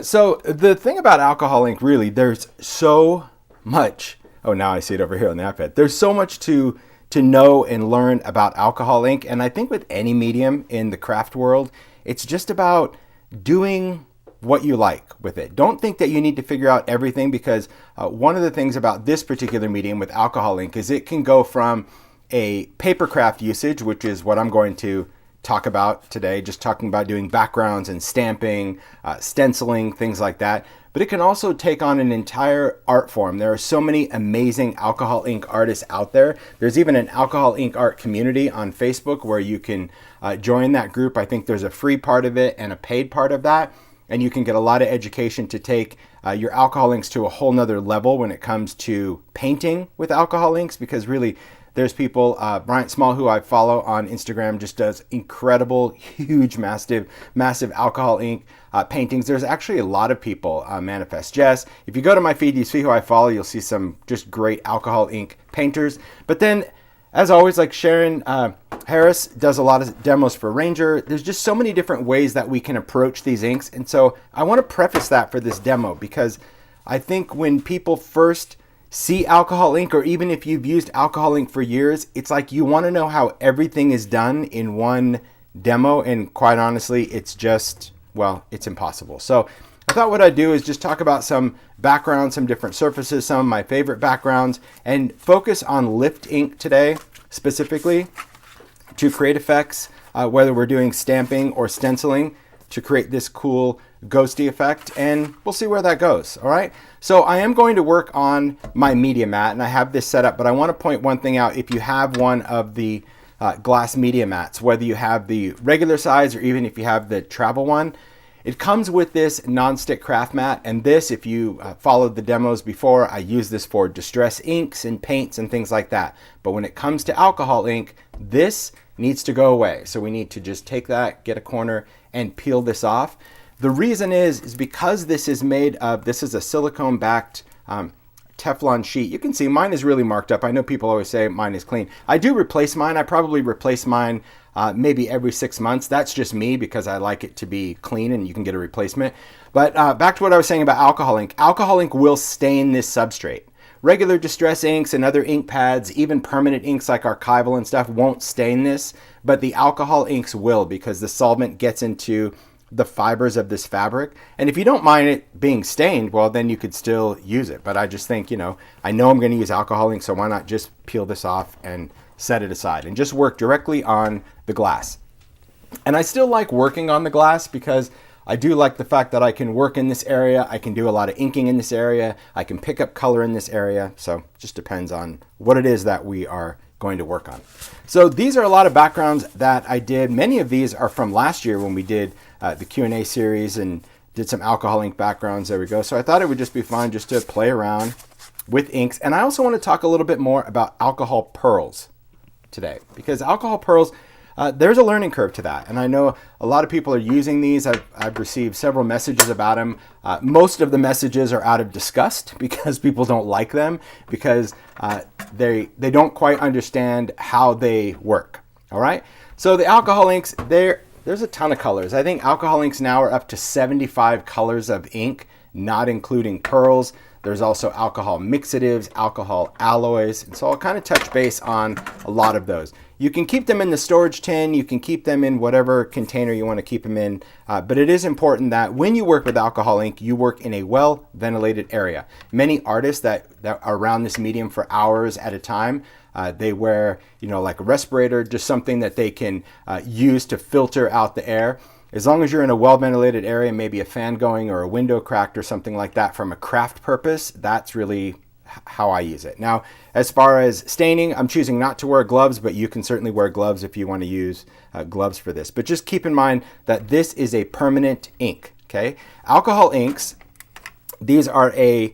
So the thing about alcohol ink, really, there's so much. Oh, now I see it over here on the iPad. There's so much to know and learn about alcohol ink, and I think with any medium in the craft world, it's just about doing what you like with it. Don't think that you need to figure out everything, because one of the things about this particular medium with alcohol ink is it can go from a paper craft usage, which is what I'm going to talk about today, just talking about doing backgrounds and stamping, stenciling, things like that. But it can also take on an entire art form. There are so many amazing alcohol ink artists out there. There's even an alcohol ink art community on Facebook where you can join that group. I think there's a free part of it and a paid part of that. And you can get a lot of education to take your alcohol inks to a whole nother level when it comes to painting with alcohol inks, because really there's people, Bryant Small, who I follow on Instagram, just does incredible, huge, massive alcohol ink paintings. There's actually a lot of people, Manifest Jess. If you go to my feed, you see who I follow, you'll see some just great alcohol ink painters. But then, as always, like Sharon Harris does a lot of demos for Ranger. There's just so many different ways that we can approach these inks. And so I want to preface that for this demo, because I think when people first see alcohol ink, or even if you've used alcohol ink for years, it's like you want to know how everything is done in one demo, and quite honestly, it's just, well, it's impossible. So I thought what I'd do is just talk about some backgrounds, some different surfaces, some of my favorite backgrounds, and focus on lift ink today specifically to create effects, whether we're doing stamping or stenciling, to create this cool ghosty effect, and we'll see where that goes. All right, so I am going to work on my media mat, and I have this set up, but I want to point one thing out. If you have one of the glass media mats, whether you have the regular size or even if you have the travel one, it comes with this non-stick craft mat. And this, if you followed the demos before, I use this for distress inks and paints and things like that. But when it comes to alcohol ink, this needs to go away. So we need to just take that, get a corner, and peel this off. The reason is because this is made of, this is a silicone backed Teflon sheet. You can see mine is really marked up. I know people always say mine is clean. I do replace mine. I probably replace mine maybe every 6 months. That's just me, because I like it to be clean and you can get a replacement. But back to what I was saying about alcohol ink. Alcohol ink will stain this substrate. Regular distress inks and other ink pads, even permanent inks like archival and stuff, won't stain this, but the alcohol inks will, because the solvent gets into the fibers of this fabric. And if you don't mind it being stained, well, then you could still use it. But I just think, I know I'm going to use alcohol ink, so why not just peel this off and set it aside and just work directly on the glass. And I still like working on the glass, because I do like the fact that I can work in this area. I can do a lot of inking in this area. I can pick up color in this area. So it just depends on what it is that we are going to work on. So these are a lot of backgrounds that I did. Many of these are from last year when we did the Q&A series and did some alcohol ink backgrounds. There we go. So I thought it would just be fun just to play around with inks. And I also want to talk a little bit more about alcohol pearls today, because alcohol pearls, there's a learning curve to that. And I know a lot of people are using these. I've received several messages about them. Most of the messages are out of disgust, because people don't like them, because they don't quite understand how they work. All right. So the alcohol inks, there's a ton of colors. I think alcohol inks now are up to 75 colors of ink, not including pearls. There's also alcohol mixatives, alcohol alloys. And so I'll kind of touch base on a lot of those. You can keep them in the storage tin. You can keep them in whatever container you want to keep them in. But it is important that when you work with alcohol ink, you work in a well-ventilated area. Many artists that are around this medium for hours at a time, they wear, like a respirator, just something that they can use to filter out the air. As long as you're in a well-ventilated area, maybe a fan going or a window cracked or something like that from a craft purpose, that's really how I use it. Now, as far as staining, I'm choosing not to wear gloves, but you can certainly wear gloves if you want to use gloves for this. But just keep in mind that this is a permanent ink, okay? Alcohol inks, these are a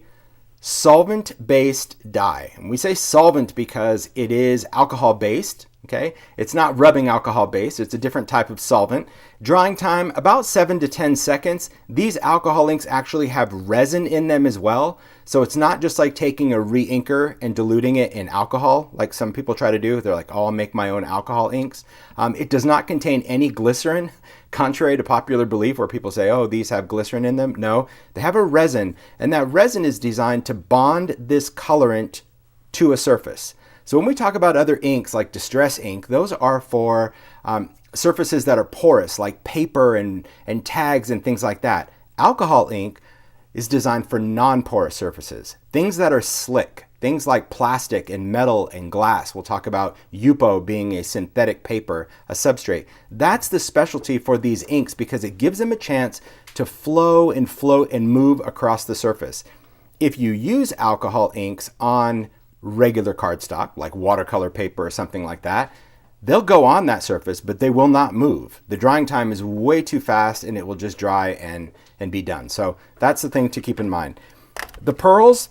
solvent-based dye. And we say solvent because it is alcohol-based, Okay, it's not rubbing alcohol based, it's a different type of solvent. Drying time about 7 to 10 seconds. These alcohol inks actually have resin in them as well. So it's not just like taking a re-inker and diluting it in alcohol like some people try to do. They're like, oh, I'll make my own alcohol inks. It does not contain any glycerin, contrary to popular belief where people say, oh, these have glycerin in them. No, they have a resin, and that resin is designed to bond this colorant to a surface. So when we talk about other inks like distress ink, those are for surfaces that are porous, like paper and tags and things like that. Alcohol ink is designed for non-porous surfaces, things that are slick, things like plastic and metal and glass. We'll talk about Yupo being a synthetic paper, a substrate. That's the specialty for these inks because it gives them a chance to flow and float and move across the surface. If you use alcohol inks on regular cardstock, like watercolor paper or something like that, they'll go on that surface, but they will not move. The drying time is way too fast and it will just dry and be done. So that's the thing to keep in mind. The pearls,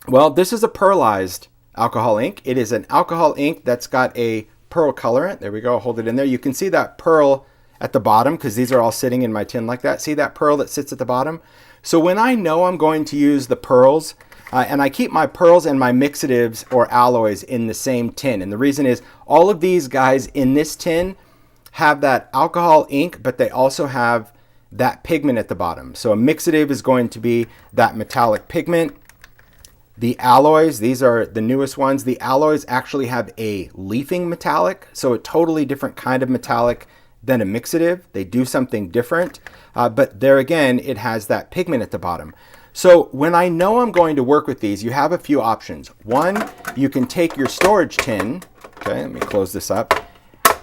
well, this is a pearlized alcohol ink. It is an alcohol ink that's got a pearl colorant. There we go, I'll hold it in there. You can see that pearl at the bottom because these are all sitting in my tin like that. See that pearl that sits at the bottom? So when I know I'm going to use the pearls, and I keep my pearls and my mixatives or alloys in the same tin. And the reason is all of these guys in this tin have that alcohol ink, but they also have that pigment at the bottom. So a mixative is going to be that metallic pigment. The alloys, these are the newest ones. The alloys actually have a leafing metallic, so a totally different kind of metallic than a mixative. They do something different, but there again, it has that pigment at the bottom. So when I know I'm going to work with these, you have a few options. One, you can take your storage tin, okay, let me close this up,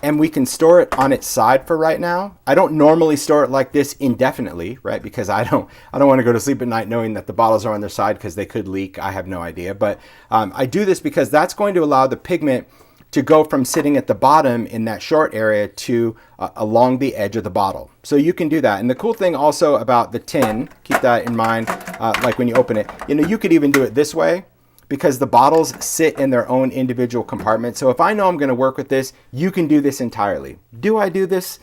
and we can store it on its side for right now. I don't normally store it like this indefinitely, right? Because I don't want to go to sleep at night knowing that the bottles are on their side because they could leak. I have no idea. But I do this because that's going to allow the pigment to go from sitting at the bottom in that short area to along the edge of the bottle. So you can do that. And the cool thing also about the tin, keep that in mind, like when you open it, you could even do it this way because the bottles sit in their own individual compartments. So if I know I'm gonna work with this, you can do this entirely. Do I do this?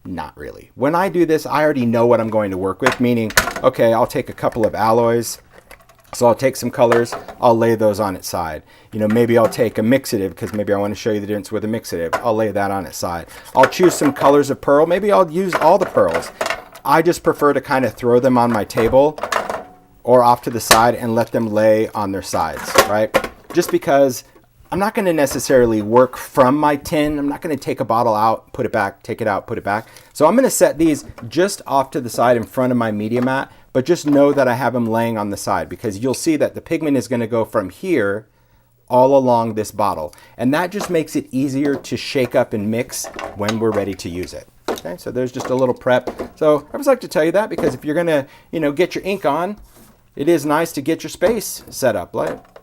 Not really. When I do this, I already know what I'm going to work with, meaning, okay, I'll take a couple of alloys. So I'll take some colors, I'll lay those on its side. Maybe I'll take a mixative because maybe I want to show you the difference with a mixative. I'll lay that on its side. I'll choose some colors of pearl. Maybe I'll use all the pearls. I just prefer to kind of throw them on my table or off to the side and let them lay on their sides, right? Just because I'm not going to necessarily work from my tin. I'm not going to take a bottle out, put it back, take it out, put it back. So I'm going to set these just off to the side in front of my media mat, but just know that I have them laying on the side because you'll see that the pigment is going to go from here all along this bottle. And that just makes it easier to shake up and mix when we're ready to use it. Okay, so there's just a little prep. So I always like to tell you that because if you're going to, get your ink on, it is nice to get your space set up,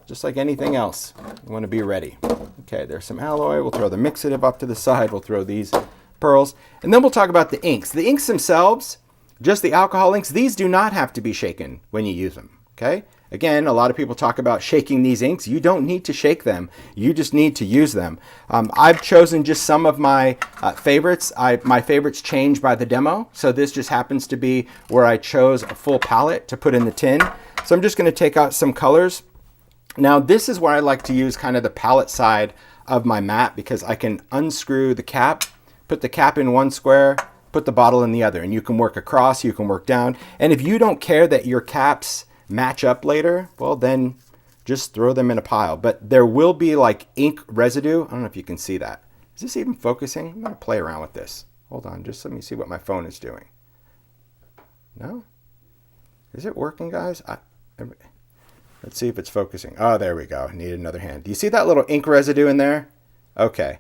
just like anything else. You want to be ready. Okay, there's some alloy. We'll throw the mixative up to the side. We'll throw these pearls. And then we'll talk about the inks. The inks themselves, just the alcohol inks, these do not have to be shaken when you use them, okay? Again, a lot of people talk about shaking these inks. You don't need to shake them. You just need to use them. I've chosen just some of my favorites. My favorites change by the demo. So this just happens to be where I chose a full palette to put in the tin. So I'm just going to take out some colors. Now this is where I like to use kind of the palette side of my mat because I can unscrew the cap, put the cap in one square, put the bottle in the other, and you can work across, you can work down. And if you don't care that your caps match up later, well then just throw them in a pile. But there will be like ink residue. I don't know if you can see that. Is this even focusing? I'm gonna play around with this. Hold on, just let me see what my phone is doing. No? Is it working, guys? Let's see if it's focusing. Oh, there we go. I need another hand. Do you see that little ink residue in there? Okay.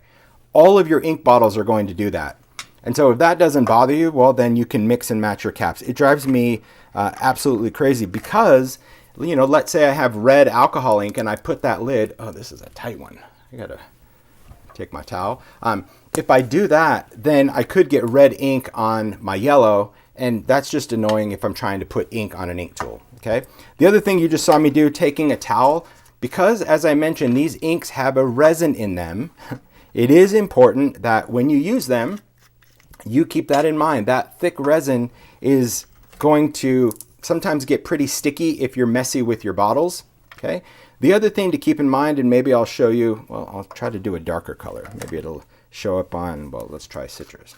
All of your ink bottles are going to do that. And so if that doesn't bother you, well, then you can mix and match your caps. It drives me absolutely crazy because, let's say I have red alcohol ink and I put that lid. Oh, this is a tight one. I got to take my towel. If I do that, then I could get red ink on my yellow, and that's just annoying if I'm trying to put ink on an ink tool. Okay. The other thing you just saw me do, taking a towel, because as I mentioned, these inks have a resin in them. it is important that when you use them, you keep that in mind. That thick resin is going to sometimes get pretty sticky if you're messy with your bottles, okay? The other thing to keep in mind, and maybe I'll show you, well, I'll try to do a darker color. Maybe it'll show up on, well, let's try citrus.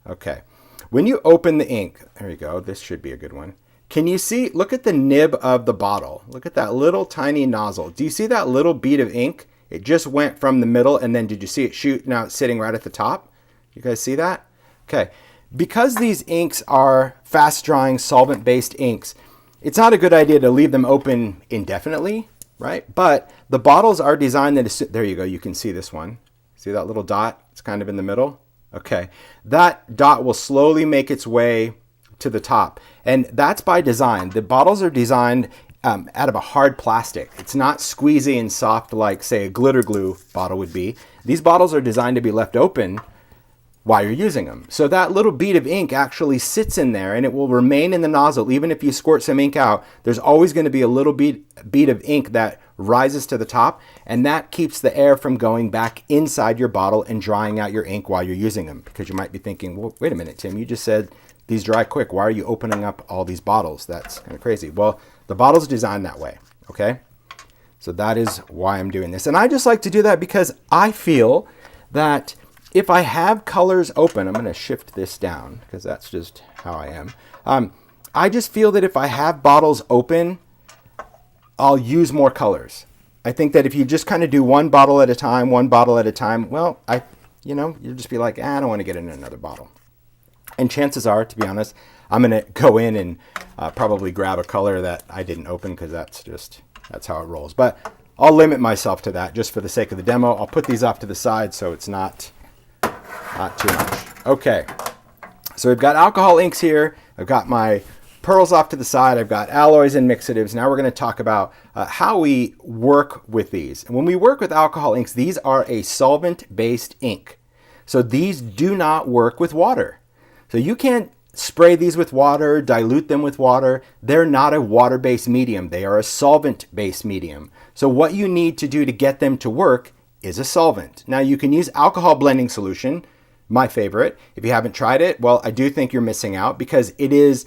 Okay, when you open the ink, there you go, this should be a good one. Can you see, look at the nib of the bottle. Look at that little tiny nozzle. Do you see that little bead of ink? It just went from the middle, and then did you see it shoot? Now it's sitting right at the top. You guys see that? Okay, because these inks are fast-drying, solvent-based inks, it's not a good idea to leave them open indefinitely, right? But the bottles are designed that, there you go, you can see this one. See that little dot? It's kind of in the middle. Okay, that dot will slowly make its way to the top, and that's by design. The bottles are designed out of a hard plastic. It's not squeezy and soft like, say, a glitter glue bottle would be. These bottles are designed to be left open while you're using them. So that little bead of ink actually sits in there, and it will remain in the nozzle. Even if you squirt some ink out, there's always going to be a little bead of ink that rises to the top, and that keeps the air from going back inside your bottle and drying out your ink while you're using them. Because you might be thinking, well, wait a minute, Tim, you just said these dry quick. Why are you opening up all these bottles? That's kind of crazy. Well, the bottle's designed that way, okay? So that is why I'm doing this. And I just like to do that because I feel that if I have colors open, I'm going to shift this down because that's just how I am. I just feel that if I have bottles open, I'll use more colors. I think that if you just kind of do one bottle at a time, well, you'll just be like, I don't want to get in another bottle. And chances are, to be honest, I'm going to go in and probably grab a color that I didn't open because that's how it rolls. But I'll limit myself to that just for the sake of the demo. I'll put these off to the side so it's not too much. Okay, so we've got alcohol inks here. I've got my pearls off to the side. I've got alloys and mixatives. Now we're going to talk about how we work with these. And when we work with alcohol inks, these are a solvent-based ink. So these do not work with water. So you can't spray these with water, dilute them with water. They're not a water-based medium. They are a solvent-based medium. So what you need to do to get them to work is a solvent. Now you can use alcohol blending solution, my favorite. If you haven't tried it, well, I do think you're missing out because it is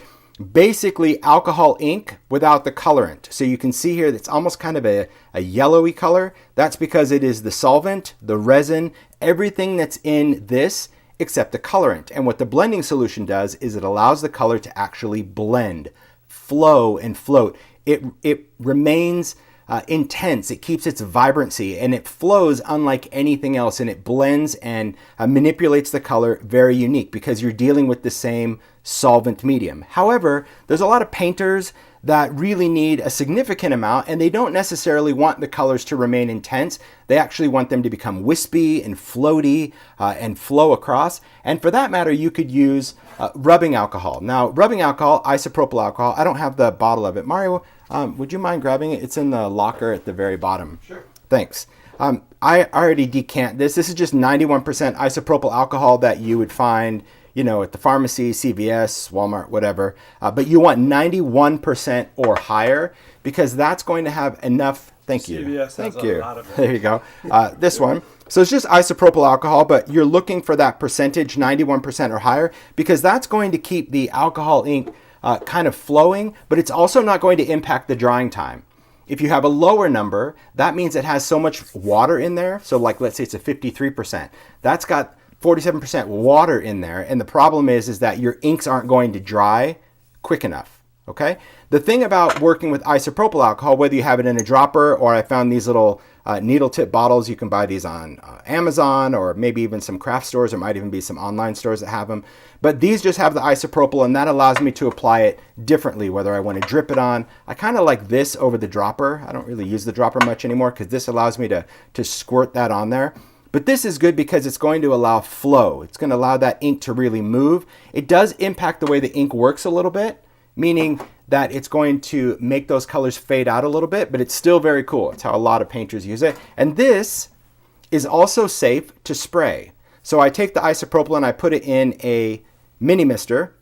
basically alcohol ink without the colorant. So you can see here that's almost kind of a yellowy color. That's because it is the solvent, the resin, everything that's in this except the colorant. And what the blending solution does is it allows the color to actually blend, flow, and float. It remains intense. It keeps its vibrancy and it flows unlike anything else, and it blends and manipulates the color very unique because you're dealing with the same solvent medium. However, there's a lot of painters that really need a significant amount, and they don't necessarily want the colors to remain intense. They actually want them to become wispy and floaty and flow across. And for that matter, you could use rubbing alcohol. Now, rubbing alcohol, isopropyl alcohol, I don't have the bottle of it. Mario, would you mind grabbing it? It's in the locker at the very bottom. Sure. Thanks. I already decant this. This is just 91% isopropyl alcohol that you would find at the pharmacy, CVS, Walmart, whatever. But you want 91% or higher because that's going to have enough. Thank you. CVS Thank has you. A lot of it. There you go. This one. So it's just isopropyl alcohol, but you're looking for that percentage, 91% or higher, because that's going to keep the alcohol ink kind of flowing, but it's also not going to impact the drying time. If you have a lower number, that means it has so much water in there. So like, let's say it's a 53%. That's got 47% water in there, and the problem is that your inks aren't going to dry quick enough, okay? The thing about working with isopropyl alcohol, whether you have it in a dropper or I found these little needle tip bottles, you can buy these on Amazon or maybe even some craft stores. There might even be some online stores that have them. But these just have the isopropyl, and that allows me to apply it differently, whether I want to drip it on. I kind of like this over the dropper. I don't really use the dropper much anymore because this allows me to squirt that on there. But this is good because it's going to allow flow. It's going to allow that ink to really move. It does impact the way the ink works a little bit, meaning that it's going to make those colors fade out a little bit, but it's still very cool. It's how a lot of painters use it. And this is also safe to spray. So I take the isopropyl and I put it in a mini mister,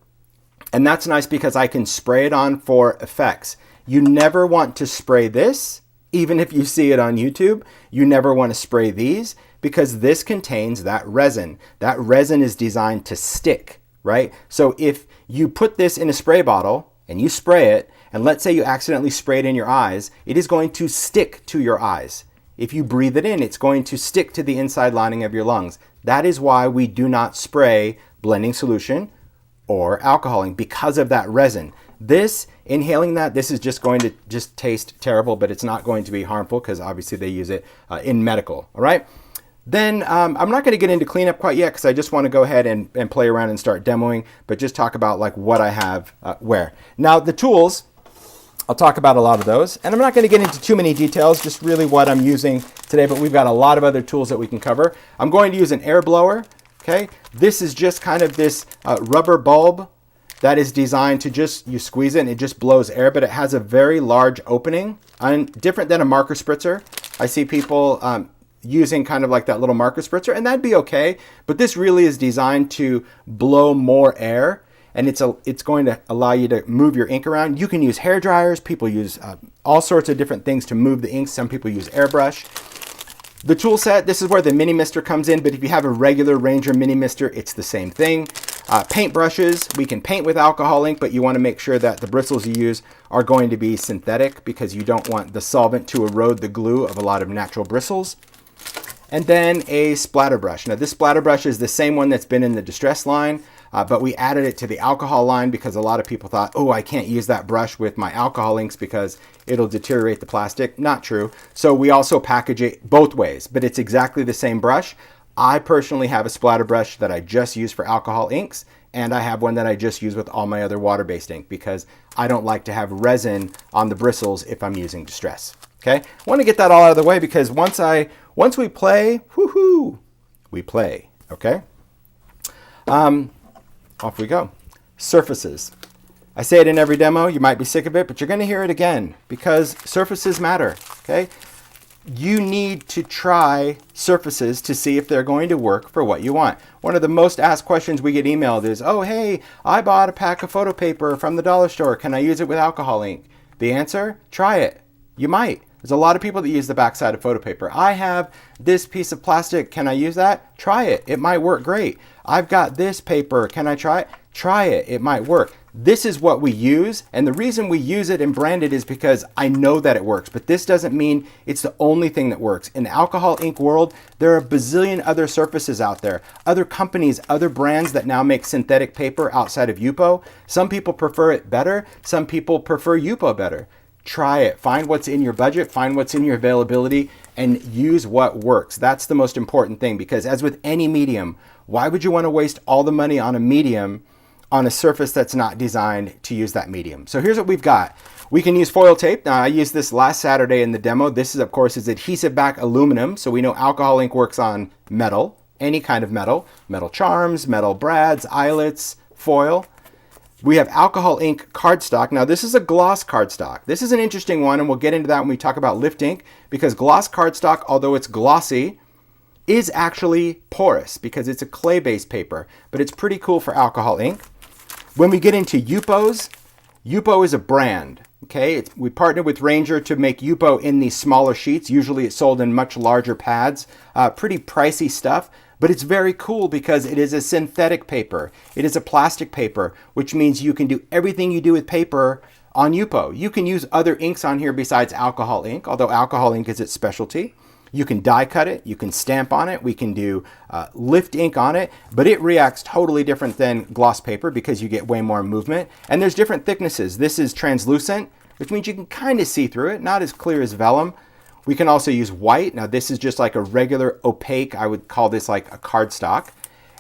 and that's nice because I can spray it on for effects. You never want to spray this, even if you see it on YouTube. You never want to spray these, Because this contains that resin. That resin is designed to stick, right? So if you put this in a spray bottle and you spray it, and let's say you accidentally spray it in your eyes, it is going to stick to your eyes. If you breathe it in, it's going to stick to the inside lining of your lungs. That is why we do not spray blending solution or alcohol ink, because of that resin. This, inhaling that, this is just going to just taste terrible, but it's not going to be harmful because obviously they use it in medical, all right? Then I'm not going to get into cleanup quite yet because I just want to go ahead and play around and start demoing, but just talk about like what I have where. Now the tools, I'll talk about a lot of those, and I'm not going to get into too many details, just really what I'm using today, but we've got a lot of other tools that we can cover. I'm going to use an air blower, okay? This is just kind of this rubber bulb that is designed to just, you squeeze it and it just blows air, but it has a very large opening, different than a marker spritzer. I see people using kind of like that little marker spritzer, and that'd be okay, but this really is designed to blow more air, and it's going to allow you to move your ink around. You can use hair dryers. People use all sorts of different things to move the ink. Some people use airbrush. The tool set, this is where the mini mister comes in, but if you have a regular Ranger mini mister, it's the same thing. Paint brushes, we can paint with alcohol ink, but you want to make sure that the bristles you use are going to be synthetic because you don't want the solvent to erode the glue of a lot of natural bristles. And then a splatter brush. Now this splatter brush is the same one that's been in the Distress line, but we added it to the alcohol line because a lot of people thought, oh, I can't use that brush with my alcohol inks because it'll deteriorate the plastic. Not true. So we also package it both ways, but it's exactly the same brush. I personally have a splatter brush that I just use for alcohol inks, and I have one that I just use with all my other water-based ink because I don't like to have resin on the bristles if I'm using Distress. Okay, I want to get that all out of the way because once we play, woohoo, we play. Okay, off we go. Surfaces. I say it in every demo. You might be sick of it, but you're going to hear it again because surfaces matter. Okay. You need to try surfaces to see if they're going to work for what you want. One of the most asked questions we get emailed is, oh, hey, I bought a pack of photo paper from the dollar store. Can I use it with alcohol ink? The answer, try it. You might. There's a lot of people that use the backside of photo paper. I have this piece of plastic. Can I use that? Try it. It might work great. I've got this paper. Can I try it? Try it. It might work. This is what we use, and the reason we use it and brand it is because I know that it works, but this doesn't mean it's the only thing that works. In the alcohol ink world, there are a bazillion other surfaces out there, other companies, other brands that now make synthetic paper outside of Yupo. Some people prefer it better. Some people prefer Yupo better. Try it. Find what's in your budget, find what's in your availability, and use what works. That's the most important thing, because as with any medium, why would you want to waste all the money on a medium on a surface that's not designed to use that medium? So here's what we've got. We can use foil tape. Now I used this last Saturday in the demo. This is, of course, is adhesive back aluminum. So we know alcohol ink works on metal, any kind of metal charms, metal brads, eyelets, foil. We have alcohol ink cardstock. Now this is a gloss cardstock. This is an interesting one, and we'll get into that when we talk about lift ink, because gloss cardstock, although it's glossy, is actually porous because it's a clay-based paper, but it's pretty cool for alcohol ink. When we get into Yupos, Yupo is a brand, okay? We partnered with Ranger to make Yupo in these smaller sheets. Usually it's sold in much larger pads. Pretty pricey stuff, but it's very cool because it is a synthetic paper. It is a plastic paper, which means you can do everything you do with paper on Yupo. You can use other inks on here besides alcohol ink, although alcohol ink is its specialty. You can die cut it, you can stamp on it, we can do lift ink on it, but it reacts totally different than gloss paper because you get way more movement. And there's different thicknesses. This is translucent, which means you can kind of see through it, not as clear as Vellum. We can also use white. Now this is just like a regular opaque, I would call this like a cardstock.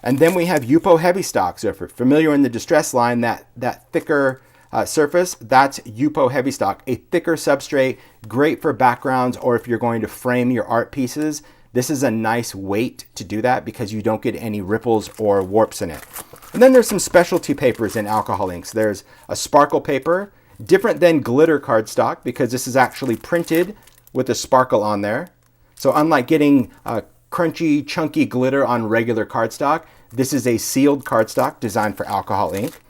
And then we have Yupo heavy stock. So if you're familiar in the Distress line, that thicker surface, that's Yupo heavy stock, a thicker substrate, great for backgrounds, or if you're going to frame your art pieces. This is a nice weight to do that because you don't get any ripples or warps in it. And then there's some specialty papers in alcohol inks. There's a sparkle paper, different than glitter cardstock because this is actually printed with a sparkle on there. So unlike getting crunchy, chunky glitter on regular cardstock, this is a sealed cardstock designed for alcohol ink.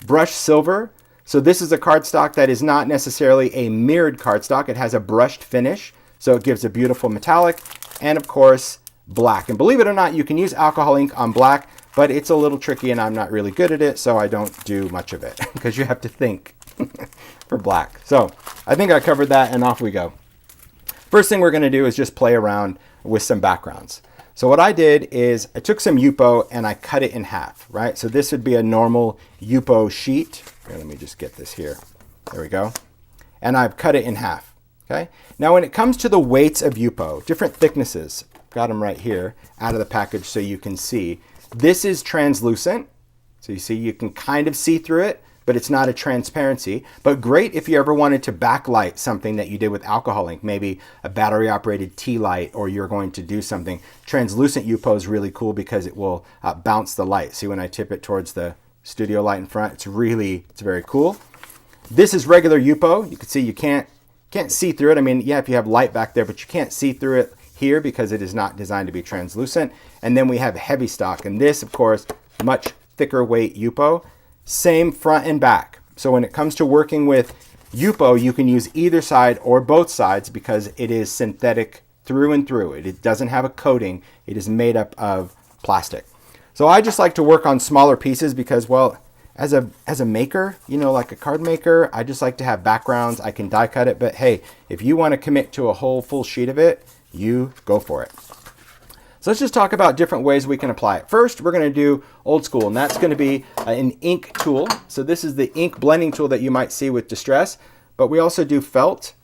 Brushed silver. So this is a cardstock that is not necessarily a mirrored cardstock. It has a brushed finish, so it gives a beautiful metallic. And of course, black. And believe it or not, you can use alcohol ink on black, but it's a little tricky and I'm not really good at it, so I don't do much of it because you have to think for black. So I think I covered that, and off we go. First thing we're going to do is just play around with some backgrounds. So what I did is I took some Yupo and I cut it in half, right? So this would be a normal Yupo sheet. Here, let me just get this here. There we go. And I've cut it in half, okay? Now when it comes to the weights of Yupo, different thicknesses, got them right here out of the package so you can see. This is translucent. So you see, you can kind of see through it, but it's not a transparency. But great if you ever wanted to backlight something that you did with alcohol ink, maybe a battery operated tea light, or you're going to do something. Translucent Yupo is really cool because it will bounce the light. See, when I tip it towards the studio light in front, it's very cool. This is regular Yupo. You can see you can't see through it. I mean, yeah, if you have light back there, but you can't see through it here because it is not designed to be translucent. And then we have heavy stock, and this, of course, much thicker weight Yupo. Same front and back. So when it comes to working with Yupo, you can use either side or both sides because it is synthetic through and through. It doesn't have a coating. It is made up of plastic. So I just like to work on smaller pieces because, well, as a maker, you know, like a card maker, I just like to have backgrounds. I can die cut it, but hey, if you want to commit to a whole full sheet of it, you go for it. So let's just talk about different ways we can apply it. First, we're going to do old school, and that's going to be an ink tool. So this is the ink blending tool that you might see with Distress, but we also do felt,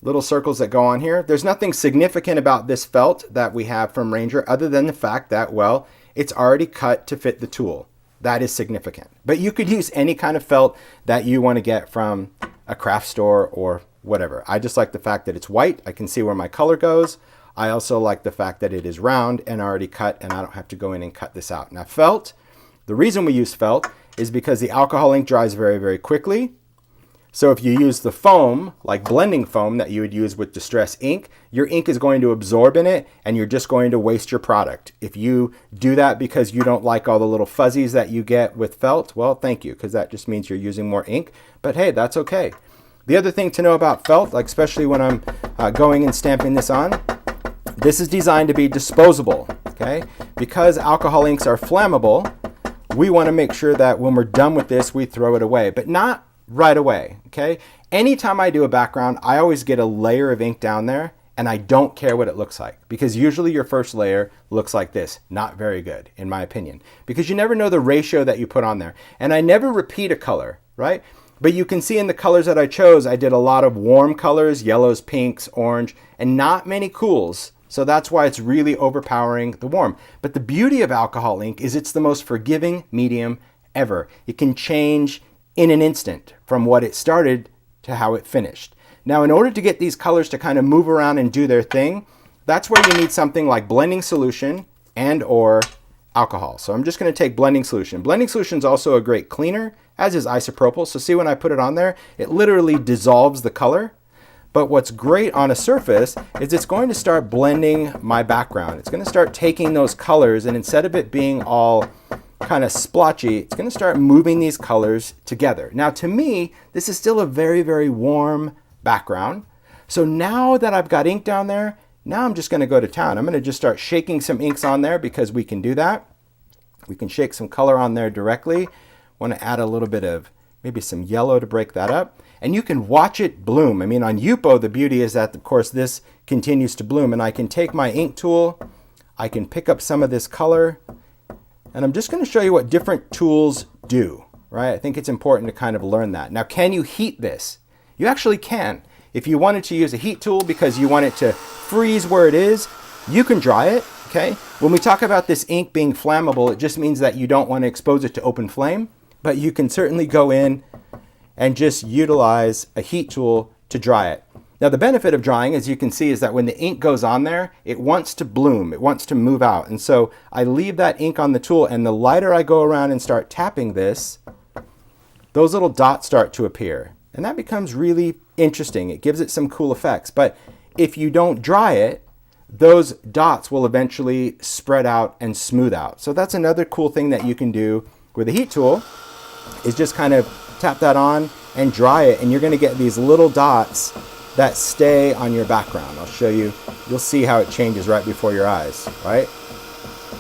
little circles that go on here. There's nothing significant about this felt that we have from Ranger other than the fact that, well, it's already cut to fit the tool. That is significant. But you could use any kind of felt that you want to get from a craft store or whatever. I just like the fact that it's white. I can see where my color goes. I also like the fact that it is round and already cut, and I don't have to go in and cut this out. Now felt, the reason we use felt is because the alcohol ink dries very, very quickly. So if you use the foam, like blending foam that you would use with Distress ink, your ink is going to absorb in it and you're just going to waste your product. If you do that because you don't like all the little fuzzies that you get with felt, well, thank you, because that just means you're using more ink. But hey, that's okay. The other thing to know about felt, like especially when I'm going and stamping this on, this is designed to be disposable, okay? Because alcohol inks are flammable, we want to make sure that when we're done with this, we throw it away, but not right away, okay? Anytime I do a background, I always get a layer of ink down there, and I don't care what it looks like, because usually your first layer looks like this. Not very good, in my opinion, because you never know the ratio that you put on there. And I never repeat a color, right? But you can see in the colors that I chose, I did a lot of warm colors, yellows, pinks, orange, and not many cools. So that's why it's really overpowering the warm. But the beauty of alcohol ink is it's the most forgiving medium ever. It can change in an instant from what it started to how it finished. Now, in order to get these colors to kind of move around and do their thing, that's where you need something like blending solution and or alcohol. So I'm just going to take blending solution. Blending solution is also a great cleaner, as is isopropyl. So see, when I put it on there, it literally dissolves the color. But what's great on a surface is it's going to start blending my background. It's going to start taking those colors, and instead of it being all kind of splotchy, it's going to start moving these colors together. Now, to me, this is still a very, very warm background. So now that I've got ink down there, now I'm just going to go to town. I'm going to just start shaking some inks on there because we can do that. We can shake some color on there directly. Want to add a little bit of maybe some yellow to break that up. And you can watch it bloom. I mean, on Yupo, the beauty is that, of course, this continues to bloom. And I can take my ink tool, I can pick up some of this color, and I'm just going to show you what different tools do, right? I think it's important to kind of learn that. Now, can you heat this? You actually can. If you wanted to use a heat tool because you want it to freeze where it is, you can dry it, okay? When we talk about this ink being flammable, it just means that you don't want to expose it to open flame, but you can certainly go in and just utilize a heat tool to dry it. Now the benefit of drying, as you can see, is that when the ink goes on there, it wants to bloom, it wants to move out. And so I leave that ink on the tool, and the lighter I go around and start tapping this, those little dots start to appear. And that becomes really interesting. It gives it some cool effects. But if you don't dry it, those dots will eventually spread out and smooth out. So that's another cool thing that you can do with a heat tool, is just kind of tap that on and dry it, and you're going to get these little dots that stay on your background. I'll show you. You'll see how it changes right before your eyes, right?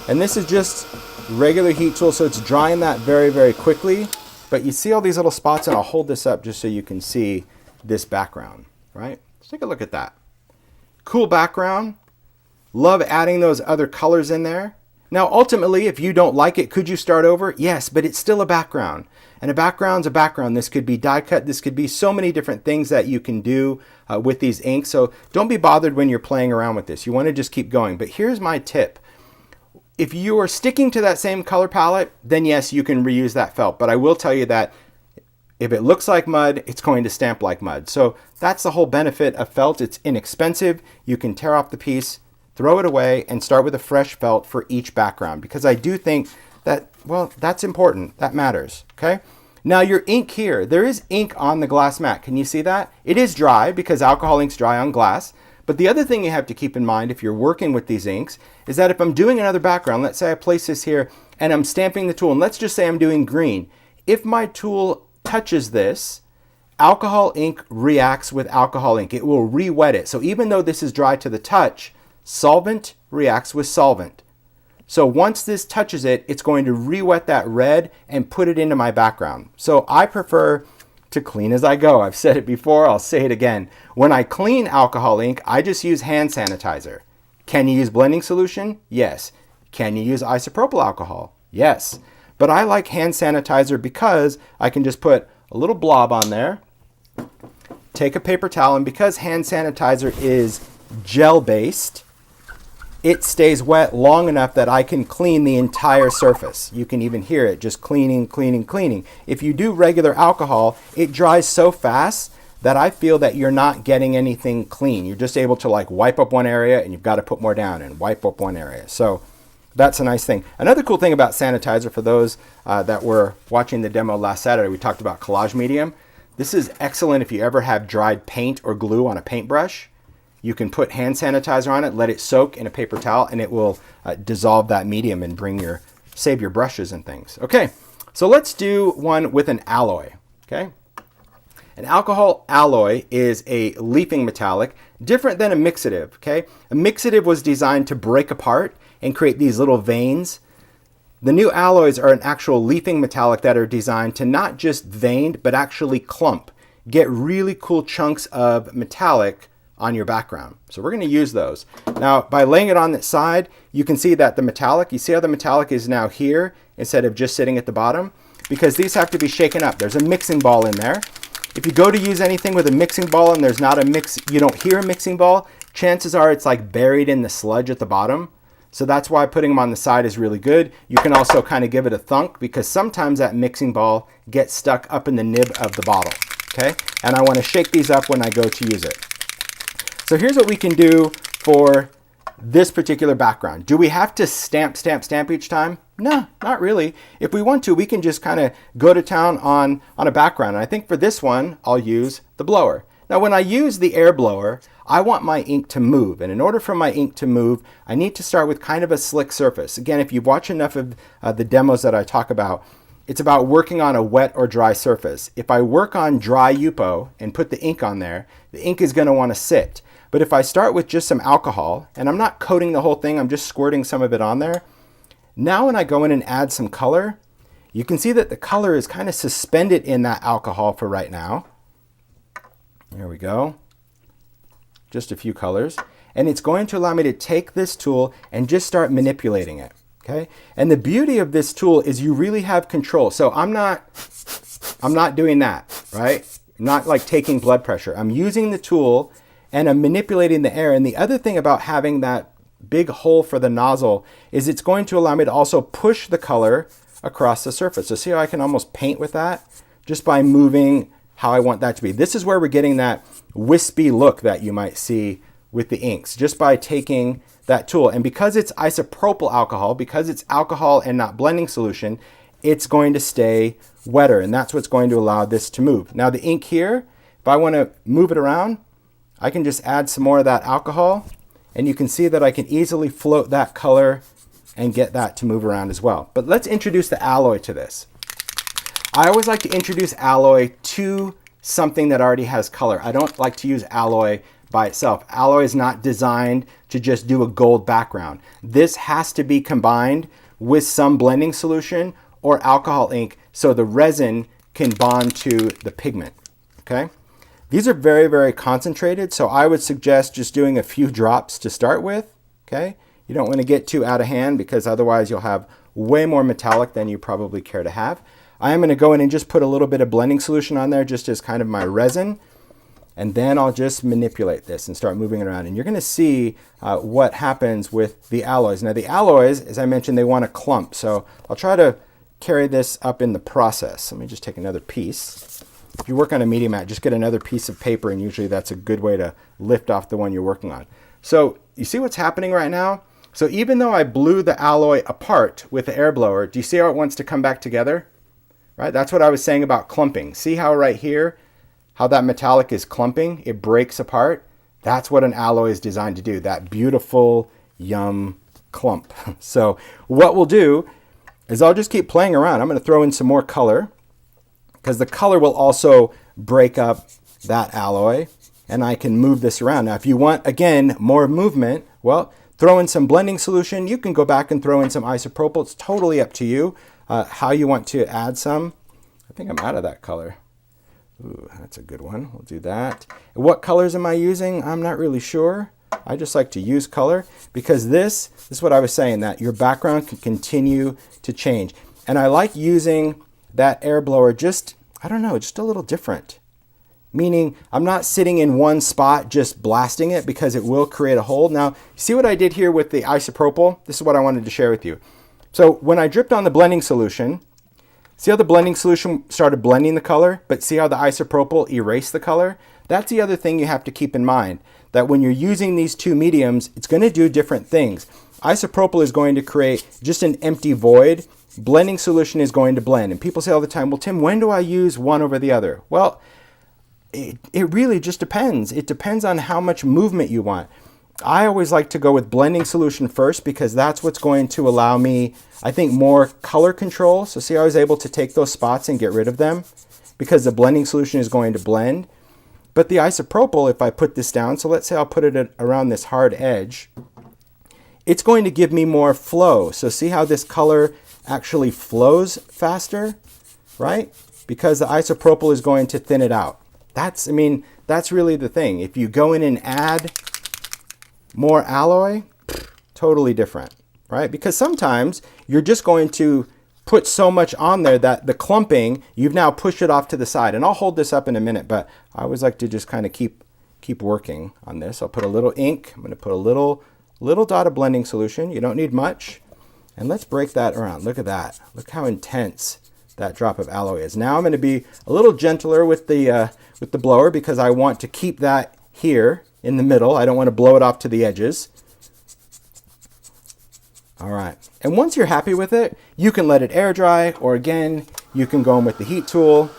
And this is just regular heat tool, so it's drying that very, very quickly. But you see all these little spots, and I'll hold this up just so you can see this background, right? Let's take a look at that. Cool background. Love adding those other colors in there. Now, ultimately, if you don't like it, could you start over? Yes, but it's still a background. And a background's a background. This could be die cut. This could be so many different things that you can do with these inks. So don't be bothered when you're playing around with this. You want to just keep going. But here's my tip. If you are sticking to that same color palette, then yes, you can reuse that felt. But I will tell you that if it looks like mud, it's going to stamp like mud. So that's the whole benefit of felt. It's inexpensive. You can tear off the piece, throw it away, and start with a fresh felt for each background, because I do think that, well, that's important. That matters, okay? Now your ink here, there is ink on the glass mat. Can you see that? It is dry because alcohol inks dry on glass. But the other thing you have to keep in mind if you're working with these inks is that if I'm doing another background, let's say I place this here and I'm stamping the tool, and let's just say I'm doing green. If my tool touches this, alcohol ink reacts with alcohol ink. It will re-wet it. So even though this is dry to the touch, solvent reacts with solvent. So once this touches it, it's going to re-wet that red and put it into my background. So I prefer to clean as I go. I've said it before, I'll say it again. When I clean alcohol ink, I just use hand sanitizer. Can you use blending solution? Yes. Can you use isopropyl alcohol? Yes. But I like hand sanitizer because I can just put a little blob on there, take a paper towel, and because hand sanitizer is gel-based, it stays wet long enough that I can clean the entire surface. You can even hear it just cleaning, cleaning, cleaning. If you do regular alcohol, it dries so fast that I feel that you're not getting anything clean. You're just able to like wipe up one area and you've got to put more down and wipe up one area. So that's a nice thing. Another cool thing about sanitizer, for those that were watching the demo last Saturday, we talked about collage medium. This is excellent if you ever have dried paint or glue on a paintbrush. You can put hand sanitizer on it, let it soak in a paper towel, and it will dissolve that medium and save your brushes and things. Okay, so let's do one with an alloy, okay? An alcohol alloy is a leafing metallic, different than a mixative, okay? A mixative was designed to break apart and create these little veins. The new alloys are an actual leafing metallic that are designed to not just veined, but actually clump, get really cool chunks of metallic on your background. So we're going to use those. Now, by laying it on its side, you can see that the metallic, you see how the metallic is now here instead of just sitting at the bottom? Because these have to be shaken up. There's a mixing ball in there. If you go to use anything with a mixing ball and there's not a you don't hear a mixing ball, chances are it's like buried in the sludge at the bottom. So that's why putting them on the side is really good. You can also kind of give it a thunk because sometimes that mixing ball gets stuck up in the nib of the bottle, okay? And I want to shake these up when I go to use it. So here's what we can do for this particular background. Do we have to stamp each time? No, not really. If we want to, we can just kind of go to town on a background. And I think for this one, I'll use the blower. Now, when I use the air blower, I want my ink to move. And in order for my ink to move, I need to start with kind of a slick surface. Again, if you've watched enough of the demos that I talk about, it's about working on a wet or dry surface. If I work on dry Yupo and put the ink on there, the ink is going to want to sit. But if I start with just some alcohol, and I'm not coating the whole thing, I'm just squirting some of it on there. Now when I go in and add some color, you can see that the color is kind of suspended in that alcohol for right now. There we go. Just a few colors. And it's going to allow me to take this tool and just start manipulating it. Okay? And the beauty of this tool is you really have control. So I'm not doing that, right? I'm not like taking blood pressure. I'm using the tool and I'm manipulating the air. And the other thing about having that big hole for the nozzle is it's going to allow me to also push the color across the surface. So see how I can almost paint with that just by moving how I want that to be. This is where we're getting that wispy look that you might see with the inks, just by taking that tool. And because it's isopropyl alcohol, because it's alcohol and not blending solution, it's going to stay wetter, and that's what's going to allow this to move. Now the ink here, if I want to move it around, I can just add some more of that alcohol, and you can see that I can easily float that color and get that to move around as well. But let's introduce the alloy to this. I always like to introduce alloy to something that already has color. I don't like to use alloy by itself. Alloy is not designed to just do a gold background. This has to be combined with some blending solution or alcohol ink so the resin can bond to the pigment, okay? These are very, very concentrated, so I would suggest just doing a few drops to start with, okay? You don't want to get too out of hand because otherwise you'll have way more metallic than you probably care to have. I am going to go in and just put a little bit of blending solution on there just as kind of my resin, and then I'll just manipulate this and start moving it around. And you're going to see what happens with the alloys. Now the alloys, as I mentioned, they want to clump, so I'll try to carry this up in the process. Let me just take another piece. If you work on a media mat, just get another piece of paper, and usually that's a good way to lift off the one you're working on. So you see what's happening right now? So even though I blew the alloy apart with the air blower, do you see how it wants to come back together? Right? That's what I was saying about clumping. See how right here, how that metallic is clumping? It breaks apart. That's what an alloy is designed to do, that beautiful, yum clump. So what we'll do is I'll just keep playing around. I'm going to throw in some more color because the color will also break up that alloy, and I can move this around. Now, if you want, again, more movement, well, throw in some blending solution. You can go back and throw in some isopropyl. It's totally up to you how you want to add some. I think I'm out of that color. Ooh, that's a good one. We'll do that. What colors am I using? I'm not really sure. I just like to use color because this is what I was saying, that your background can continue to change. And I like using that air blower just, I don't know, just a little different. Meaning I'm not sitting in one spot just blasting it because it will create a hole. Now, see what I did here with the isopropyl? This is what I wanted to share with you. So when I dripped on the blending solution, see how the blending solution started blending the color, but see how the isopropyl erased the color? That's the other thing you have to keep in mind, that when you're using these two mediums, it's going to do different things. Isopropyl is going to create just an empty void. Blending solution is going to blend. And people say all the time, well, Tim, when do I use one over the other? Well, it really just depends. It depends on how much movement you want. I always like to go with blending solution first because that's what's going to allow me, I think, more color control. So see how I was able to take those spots and get rid of them because the blending solution is going to blend. But the isopropyl, if I put this down, so let's say I'll put it around this hard edge, it's going to give me more flow. So see how this color actually flows faster, right? Because the isopropyl is going to thin it out. That's really the thing. If you go in and add more alloy, totally different, right? Because sometimes you're just going to put so much on there that the clumping, you've now pushed it off to the side. And I'll hold this up in a minute, but I always like to just kind of keep working on this. I'll put a little ink. I'm going to put a little dot of blending solution. You don't need much. And let's break that around. Look at that. Look how intense that drop of alloy is. Now I'm going to be a little gentler with the blower because I want to keep that here in the middle. I don't want to blow it off to the edges. All right. And once you're happy with it, you can let it air dry, or again, you can go in with the heat tool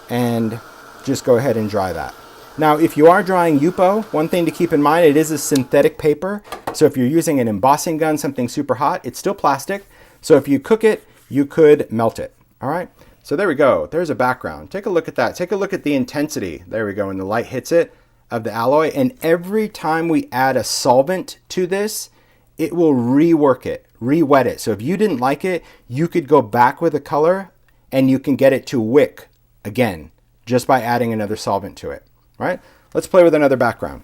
and just go ahead and dry that. Now, if you are drying Yupo, one thing to keep in mind, it is a synthetic paper. So if you're using an embossing gun, something super hot, it's still plastic. So if you cook it, you could melt it. All right. So there we go. There's a background. Take a look at that. Take a look at the intensity. There we go. And the light hits it of the alloy. And every time we add a solvent to this, it will rework it, re-wet it. So if you didn't like it, you could go back with a color and you can get it to wick again just by adding another solvent to it, right? Let's play with another background.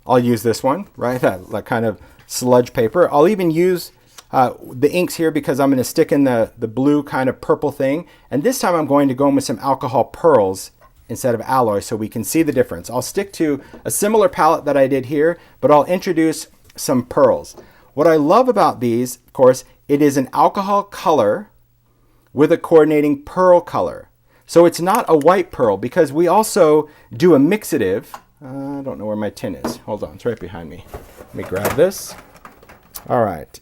I'll use this one, right? That kind of sludge paper. I'll even use the inks here because I'm going to stick in the blue kind of purple thing. And this time I'm going to go in with some alcohol pearls instead of alloy so we can see the difference. I'll stick to a similar palette that I did here, but I'll introduce some pearls. What I love about these, of course, it is an alcohol color with a coordinating pearl color. So it's not a white pearl because we also do a mixative. I don't know where my tin is. Hold on, it's right behind me. Let me grab this. All right,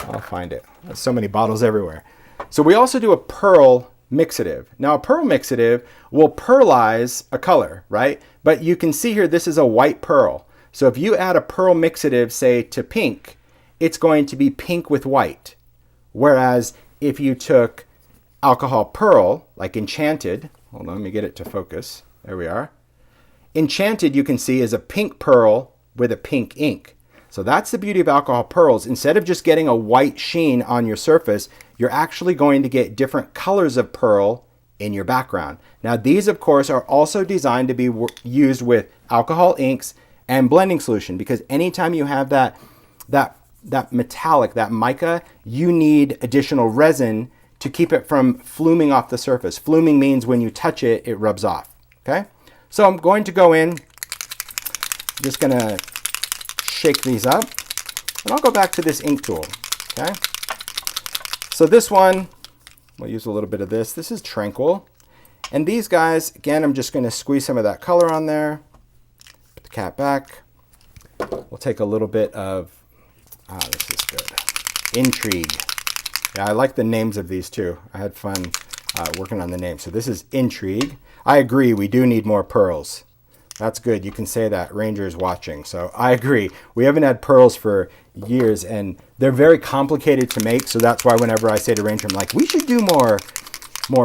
I'll find it. There's so many bottles everywhere. So we also do a pearl mixative. Now a pearl mixative will pearlize a color, right? But you can see here, this is a white pearl. So if you add a pearl mixative, say to pink, it's going to be pink with white. Whereas if you took alcohol pearl, like Enchanted, hold on, let me get it to focus. There we are. Enchanted, you can see, is a pink pearl with a pink ink. So that's the beauty of alcohol pearls. Instead of just getting a white sheen on your surface, you're actually going to get different colors of pearl in your background. Now these, of course, are also designed to be used with alcohol inks and blending solution, because anytime you have that metallic, that mica, you need additional resin to keep it from fluming off the surface. Fluming means when you touch it, it rubs off, okay? So I'm going to go in, just gonna shake these up, and I'll go back to this ink tool, okay? So this one, we'll use a little bit of this. This is Tranquil. And these guys, again, I'm just gonna squeeze some of that color on there, put the cap back. We'll take a little bit of, this is good, Intrigue. Yeah, I like the names of these too. I had fun working on the names. So this is Intrigue. I agree, we do need more pearls. That's good. You can say that. Ranger's watching. So I agree. We haven't had pearls for years, and they're very complicated to make. So that's why whenever I say to Ranger, I'm like, we should do more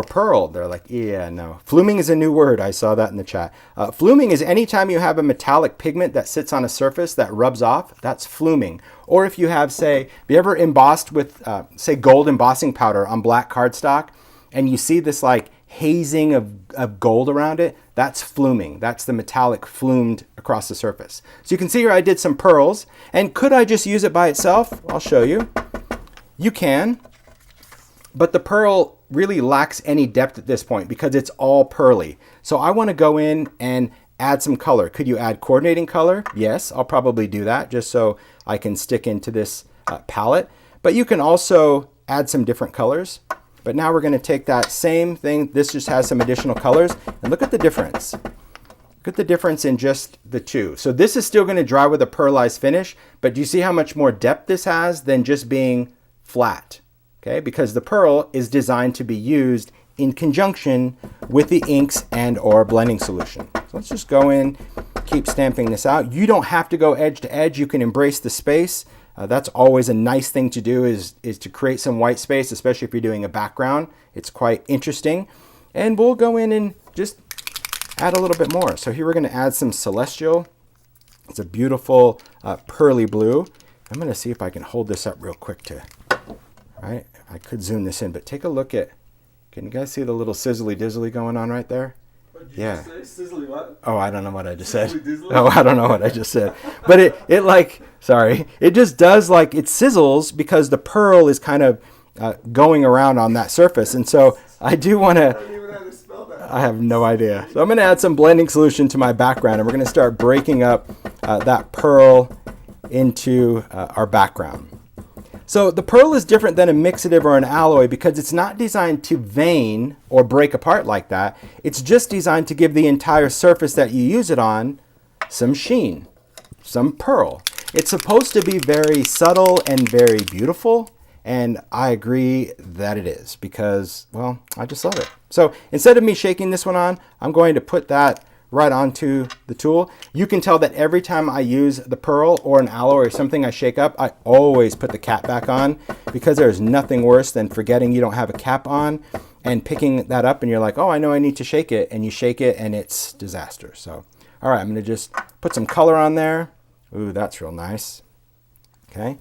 pearl. They're like, yeah, no. Fluming is a new word. I saw that in the chat. Fluming is anytime you have a metallic pigment that sits on a surface that rubs off, that's fluming. Or if you have, say, have you ever embossed with, say, gold embossing powder on black cardstock, and you see this like hazing of gold around it, that's fluming. That's the metallic flumed across the surface. So you can see here I did some pearls. And could I just use it by itself? I'll show you. You can. But the pearl really lacks any depth at this point because it's all pearly. So I want to go in and add some color. Could you add coordinating color? Yes, I'll probably do that just so I can stick into this palette. But you can also add some different colors. But now we're going to take that same thing. This just has some additional colors. And look at the difference. Look at the difference in just the two. So this is still going to dry with a pearlized finish. But do you see how much more depth this has than just being flat? Okay, because the pearl is designed to be used in conjunction with the inks and or blending solution. So let's just go in, keep stamping this out. You don't have to go edge to edge. You can embrace the space. That's always a nice thing to do is to create some white space, especially if you're doing a background. It's quite interesting. And we'll go in and just add a little bit more. So here we're going to add some Celestial. It's a beautiful pearly blue. I'm going to see if I can hold this up real quick too. All right, I could zoom this in, but take a look at, can you guys see the little sizzly dizzly going on right there? What did you just say? Sizzly what? Oh, I don't know what I just said. Dizzly? Oh, I don't know what I just said. But it like, sorry, it just does like, it sizzles because the pearl is kind of going around on that surface. And so I do want to, I don't even know how to spell that. I have no idea. So I'm going to add some blending solution to my background, and we're going to start breaking up that pearl into our background. So the pearl is different than a mixative or an alloy because it's not designed to vein or break apart like that. It's just designed to give the entire surface that you use it on some sheen, some pearl. It's supposed to be very subtle and very beautiful, and I agree that it is because, well, I just love it. So instead of me shaking this one on, I'm going to put that right onto the tool. You can tell that every time I use the pearl or an alloy or something I shake up, I always put the cap back on because there's nothing worse than forgetting you don't have a cap on and picking that up and you're like, oh, I know I need to shake it, and you shake it and it's disaster. So, all right, I'm going to just put some color on there. Ooh, that's real nice. Okay.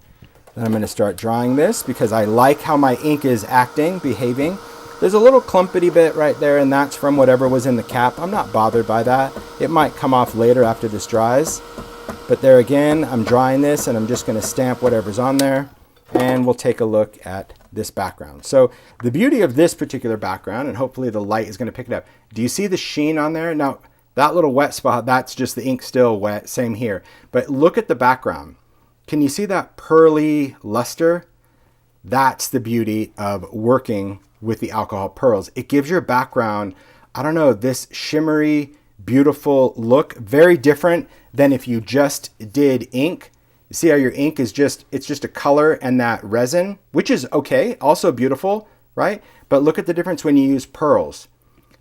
Then I'm going to start drawing this because I like how my ink is acting, behaving. There's a little clumpity bit right there, and that's from whatever was in the cap. I'm not bothered by that. It might come off later after this dries. But there again, I'm drying this, and I'm just going to stamp whatever's on there, and we'll take a look at this background. So the beauty of this particular background, and hopefully the light is going to pick it up. Do you see the sheen on there? Now, that little wet spot, that's just the ink still wet. Same here. But look at the background. Can you see that pearly luster? That's the beauty of working with the alcohol pearls. It gives your background, I don't know, this shimmery, beautiful look, very different than if you just did ink. You see how your ink is it's just a color and that resin, which is okay, also beautiful, right? But look at the difference when you use pearls.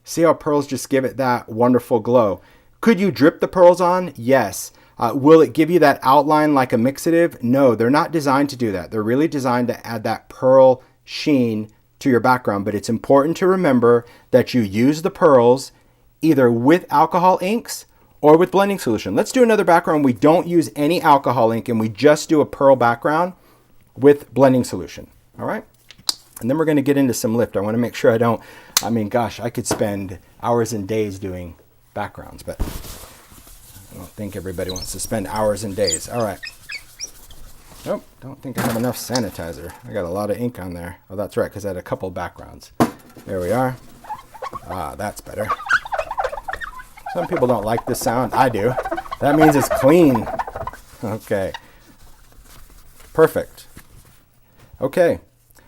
See how pearls just give it that wonderful glow. Could you drip the pearls on? Yes. Will it give you that outline like a mixative? No, they're not designed to do that. They're really designed to add that pearl sheen to your background, but it's important to remember that you use the pearls either with alcohol inks or with blending solution. Let's do another background. We don't use any alcohol ink and we just do a pearl background with blending solution. All right. And then we're going to get into some lift. I want to make sure I mean, gosh, I could spend hours and days doing backgrounds, but I don't think everybody wants to spend hours and days. All right. Nope, don't think I have enough sanitizer. I got a lot of ink on there. Oh, that's right, because I had a couple backgrounds. There we are. Ah, that's better. Some people don't like this sound. I do. That means it's clean. Okay. Perfect. Okay.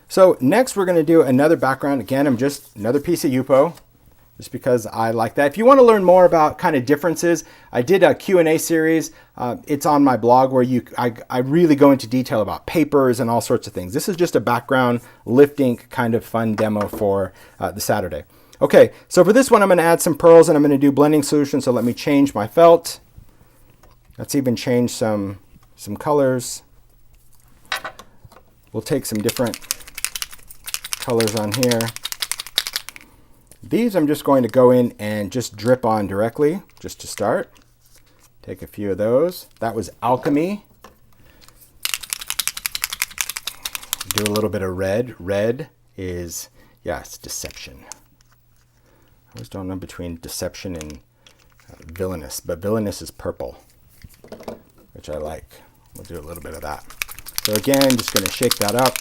So next we're going to do another background. Again, I'm just another piece of Yupo, just because I like that. If you want to learn more about kind of differences, I did a Q&A series. It's on my blog where I really go into detail about papers and all sorts of things. This is just a background lift ink kind of fun demo for the Saturday. Okay, so for this one, I'm going to add some pearls and I'm going to do blending solution. So let me change my felt. Let's even change some colors. We'll take some different colors on here. These I'm just going to go in and just drip on directly, just to start. Take a few of those. That was alchemy. Do a little bit of red. Red is, yeah, it's deception. I always don't know between deception and villainous, but villainous is purple, which I like. We'll do a little bit of that. So again, just going to shake that up.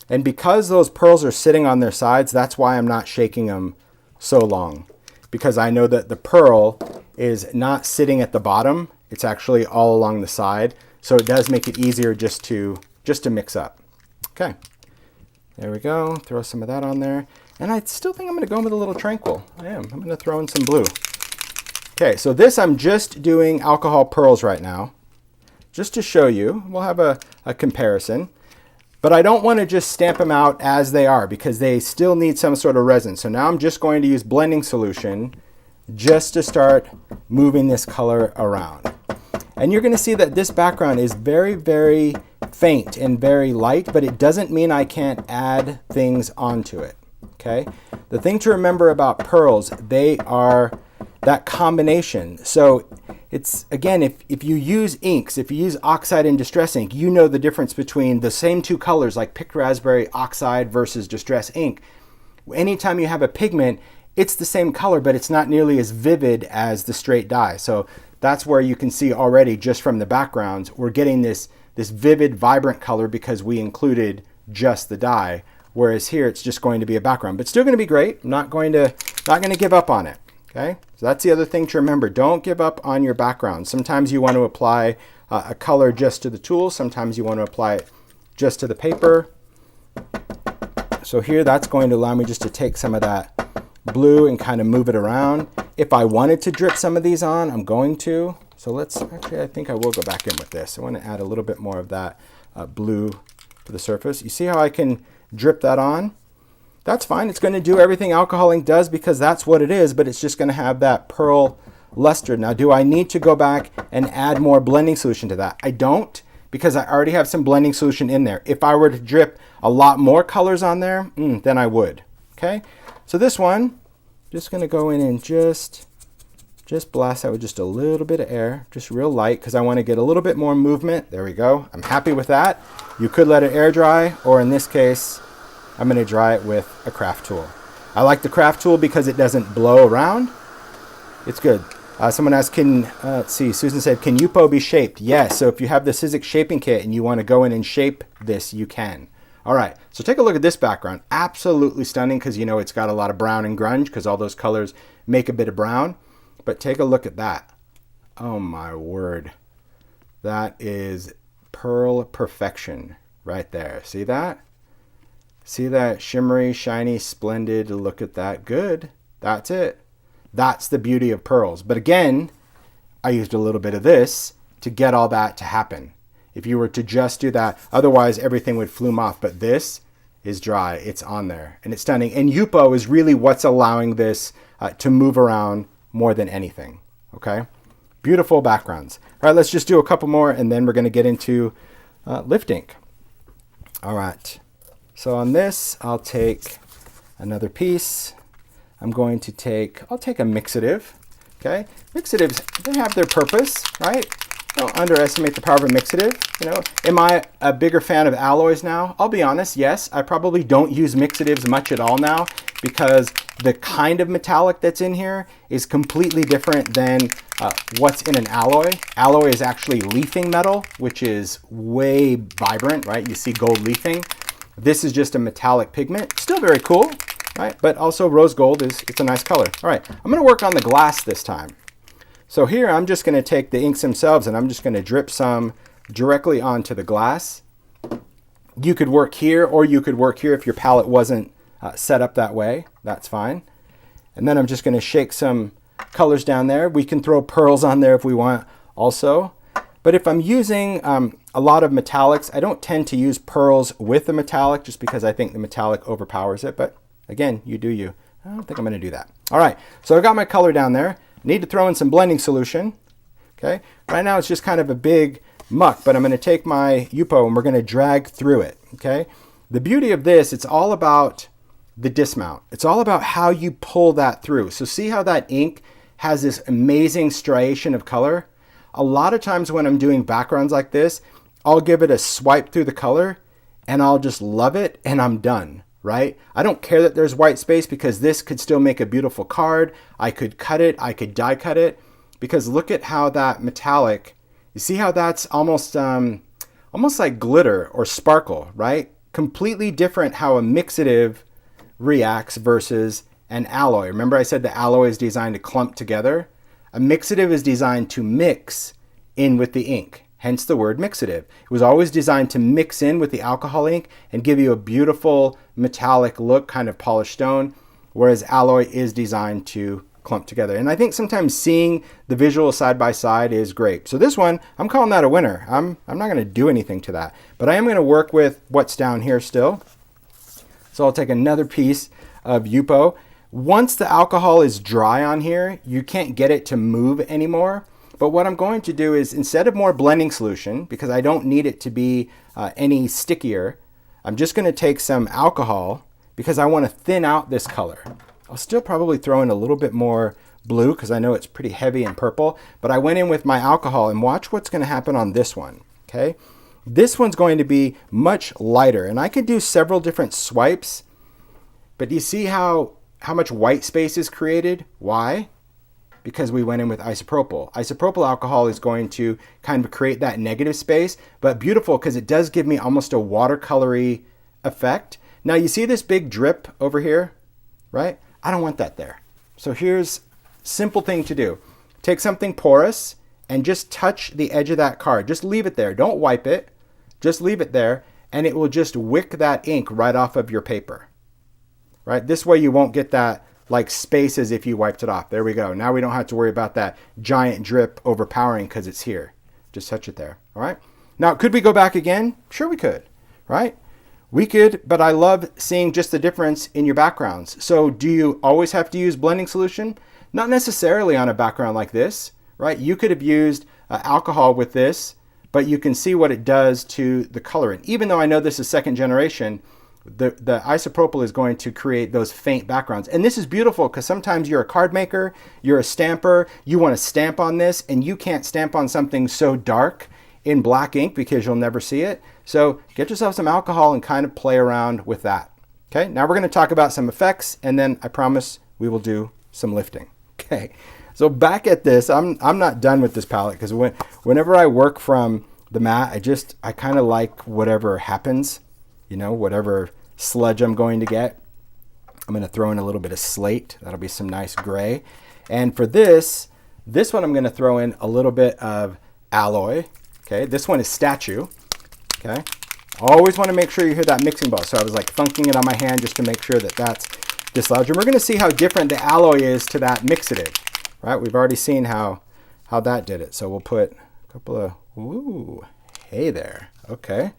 And because those pearls are sitting on their sides, that's why I'm not shaking them so long. Because I know that the pearl is not sitting at the bottom. It's actually all along the side. So it does make it easier just to mix up. Okay, there we go. Throw some of that on there. And I still think I'm going to go with a little tranquil. I am. I'm going to throw in some blue. Okay, so this I'm just doing alcohol pearls right now. Just to show you. We'll have a comparison. But I don't want to just stamp them out as they are because they still need some sort of resin. So now I'm just going to use blending solution just to start moving this color around. And you're going to see that this background is very, very faint and very light, but it doesn't mean I can't add things onto it. Okay? The thing to remember about pearls, they are that combination. So it's, again, if you use inks, if you use oxide and distress ink, you know the difference between the same two colors like picked raspberry oxide versus distress ink. Anytime you have a pigment, it's the same color, but it's not nearly as vivid as the straight dye. So that's where you can see already just from the backgrounds, we're getting this vivid, vibrant color because we included just the dye. Whereas here, it's just going to be a background, but still going to be great. I'm not going to give up on it. Okay, so that's the other thing to remember. Don't give up on your background. Sometimes you want to apply a color just to the tool. Sometimes you want to apply it just to the paper. So here, that's going to allow me just to take some of that blue and kind of move it around. If I wanted to drip some of these on, I'm going to. So I think I will go back in with this. I want to add a little bit more of that blue to the surface. You see how I can drip that on? That's fine. It's going to do everything alcohol ink does because that's what it is, but it's just going to have that pearl luster. Now, do I need to go back and add more blending solution to that? I don't, because I already have some blending solution in there. If I were to drip a lot more colors on there, then I would. Okay, so this one, just going to go in and just blast that with just a little bit of air, just real light, because I want to get a little bit more movement. There we go. I'm happy with that. You could let it air dry, or in this case, I'm going to dry it with a craft tool. I like the craft tool because it doesn't blow around. It's good. Someone asked, let's see, Susan said, can Yupo be shaped? Yes, so if you have the Sizzix shaping kit and you want to go in and shape this, you can. All right, so take a look at this background. Absolutely stunning because you know it's got a lot of brown and grunge because all those colors make a bit of brown. But take a look at that. Oh my word. That is pearl perfection right there. See that? See that shimmery, shiny, splendid, look at that, good. That's it. That's the beauty of pearls. But again, I used a little bit of this to get all that to happen. If you were to just do that, otherwise everything would flume off. But this is dry, it's on there, and it's stunning. And Yupo is really what's allowing this to move around more than anything, okay? Beautiful backgrounds. All right, let's just do a couple more, and then we're gonna get into lift ink. All right. So on this, I'll take another piece. I'll take a mixative. Okay, mixatives, they have their purpose, right? Don't underestimate the power of a mixative. You know, am I a bigger fan of alloys now? I'll be honest, yes. I probably don't use mixatives much at all now because the kind of metallic that's in here is completely different than what's in an alloy. Alloy is actually leafing metal, which is way vibrant, right? You see gold leafing. This is just a metallic pigment. Still very cool, right? But also rose gold it's a nice color. All right, I'm gonna work on the glass this time. So here I'm just gonna take the inks themselves and I'm just gonna drip some directly onto the glass. You could work here or you could work here if your palette wasn't set up that way. That's fine. And then I'm just gonna shake some colors down there. We can throw pearls on there if we want also. But if I'm using a lot of metallics, I don't tend to use pearls with the metallic just because I think the metallic overpowers it. But again, you do you. I don't think I'm going to do that. All right, so I've got my color down there. Need to throw in some blending solution. Okay, right now it's just kind of a big muck, but I'm going to take my Yupo and we're going to drag through it. Okay, the beauty of this, it's all about the dismount. It's all about how you pull that through. So see how that ink has this amazing striation of color? A lot of times when I'm doing backgrounds like this, I'll give it a swipe through the color and I'll just love it and I'm done, right? I don't care that there's white space because this could still make a beautiful card. I could cut it, I could die cut it, because look at how that metallic, you see how that's almost like glitter or sparkle, right? Completely different how a mixative reacts versus an alloy. Remember I said the alloy is designed to clump together? A mixative is designed to mix in with the ink, hence the word mixative. It was always designed to mix in with the alcohol ink and give you a beautiful metallic look, kind of polished stone, whereas alloy is designed to clump together. And I think sometimes seeing the visual side by side is great. So this one, I'm calling that a winner. I'm not going to do anything to that, but I am going to work with what's down here still. So I'll take another piece of Yupo. Once the alcohol is dry on here, you can't get it to move anymore. But what I'm going to do is, instead of more blending solution, because I don't need it to be any stickier, I'm just going to take some alcohol because I want to thin out this color. I'll still probably throw in a little bit more blue because I know it's pretty heavy and purple, but I went in with my alcohol and watch what's going to happen on this one, okay? This one's going to be much lighter and I could do several different swipes, but do you see how much white space is created? Why? Because we went in with isopropyl. Isopropyl alcohol is going to kind of create that negative space, but beautiful because it does give me almost a watercolory effect. Now you see this big drip over here, right? I don't want that there. So here's a simple thing to do. Take something porous and just touch the edge of that card. Just leave it there. Don't wipe it. Just leave it there and it will just wick that ink right off of your paper. Right? This way you won't get that like space as if you wiped it off. There we go. Now we don't have to worry about that giant drip overpowering because it's here. Just touch it there. All right. Now, could we go back again? Sure we could, right? We could, but I love seeing just the difference in your backgrounds. So do you always have to use blending solution? Not necessarily on a background like this, right? You could have used alcohol with this, but you can see what it does to the color. And even though I know this is second generation, the isopropyl is going to create those faint backgrounds. And this is beautiful because sometimes you're a card maker, you're a stamper, you want to stamp on this and you can't stamp on something so dark in black ink because you'll never see it. So get yourself some alcohol and kind of play around with that. Okay, now we're going to talk about some effects and then I promise we will do some lifting. Okay, so back at this, I'm not done with this palette because whenever I work from the mat, I kind of like whatever happens. You know, whatever sludge I'm going to get. I'm going to throw in a little bit of slate. That'll be some nice gray. And for this one I'm going to throw in a little bit of alloy. Okay, this one is statue. Okay, always want to make sure you hear that mixing ball. So I was like thunking it on my hand just to make sure that that's dislodged. And we're going to see how different the alloy is to that mixative. Right, we've already seen how that did it. So we'll put a couple of, ooh, hey there. Okay.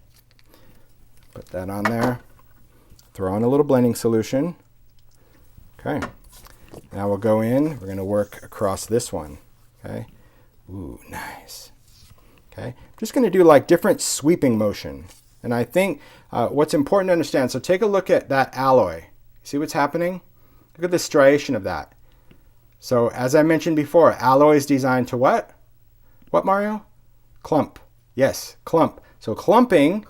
Put that on there. Throw in a little blending solution. Okay. Now we'll go in. We're going to work across this one. Okay. Ooh, nice. Okay. I'm just going to do like different sweeping motion. And I think what's important to understand, so take a look at that alloy. See what's happening? Look at the striation of that. So as I mentioned before, alloy is designed to what? What, Mario? Clump. Yes, clump. So clumping,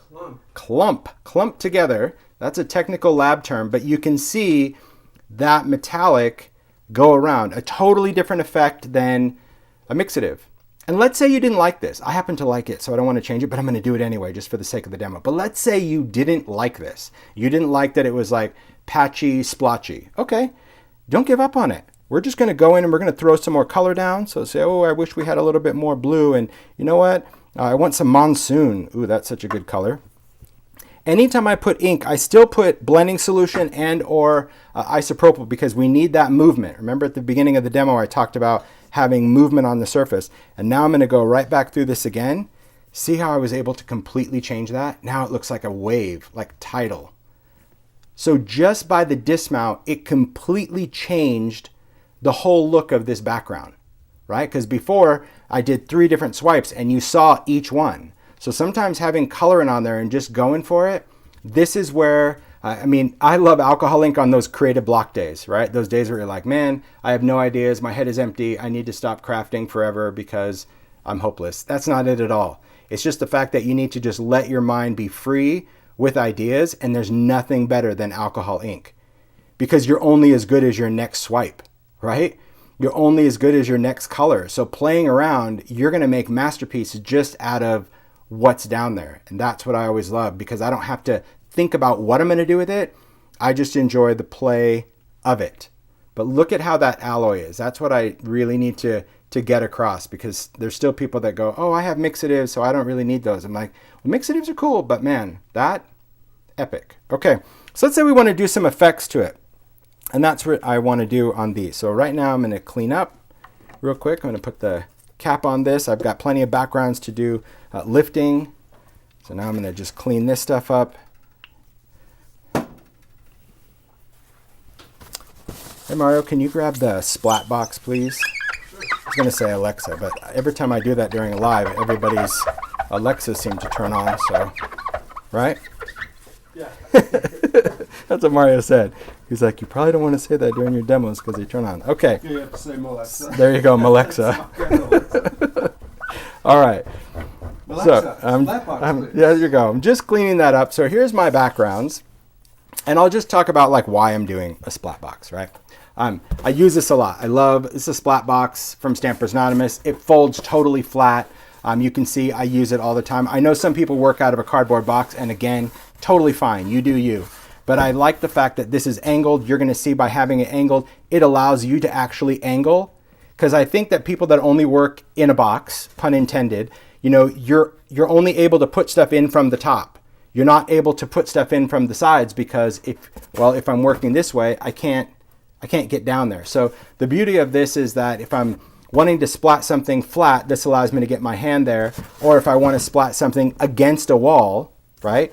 clump together. That's a technical lab term, but you can see that metallic go around. A totally different effect than a mixative. And let's say you didn't like this. I happen to like it, so I don't want to change it, but I'm going to do it anyway just for the sake of the demo. But let's say you didn't like this. You didn't like that it was like patchy, splotchy. Okay, don't give up on it. We're just going to go in and we're going to throw some more color down. So say, oh, I wish we had a little bit more blue. And you know what? I want some monsoon. Ooh, that's such a good color. Anytime I put ink, I still put blending solution and or isopropyl because we need that movement. Remember at the beginning of the demo, I talked about having movement on the surface. And now I'm going to go right back through this again. See how I was able to completely change that? Now it looks like a wave, like tidal. So just by the dismount, it completely changed the whole look of this background, right? Because before I did 3 different swipes and you saw each one. So sometimes having coloring on there and just going for it, this is where, I love alcohol ink on those creative block days, right? Those days where you're like, man, I have no ideas, my head is empty, I need to stop crafting forever because I'm hopeless. That's not it at all. It's just the fact that you need to just let your mind be free with ideas, and there's nothing better than alcohol ink because you're only as good as your next swipe, right? You're only as good as your next color. So playing around, you're going to make masterpieces just out of what's down there. And that's what I always love because I don't have to think about what I'm going to do with it. I just enjoy the play of it. But look at how that alloy is. That's what I really need to get across because there's still people that go, oh, I have mixatives, so I don't really need those. I'm like, well, mixatives are cool, but man, that epic. Okay, so let's say we want to do some effects to it. And that's what I want to do on these. So right now I'm going to clean up real quick. I'm going to put the cap on this. I've got plenty of backgrounds to do lifting. So now I'm going to just clean this stuff up. Hey Mario, can you grab the Splat box, please? I was going to say Alexa, but every time I do that during a live, everybody's Alexas seem to turn on, so, right? Yeah. That's what Mario said. He's like, you probably don't want to say that during your demos because they turn on. Okay. You have to say Alexa. There you go, Alexa. All right. Alexa, So, there you go. I'm just cleaning that up. So here's my backgrounds. And I'll just talk about like why I'm doing a splat box, right? I use this a lot. This is a splat box from Stampers Anonymous. It folds totally flat. You can see I use it all the time. I know some people work out of a cardboard box, and again, totally fine. You do you. But I like the fact that this is angled. You're going to see by having it angled, it allows you to actually angle. Because I think that people that only work in a box, pun intended, you're only able to put stuff in from the top. You're not able to put stuff in from the sides because if I'm working this way, I can't get down there. So the beauty of this is that if I'm wanting to splat something flat, this allows me to get my hand there. Or if I want to splat something against a wall, right,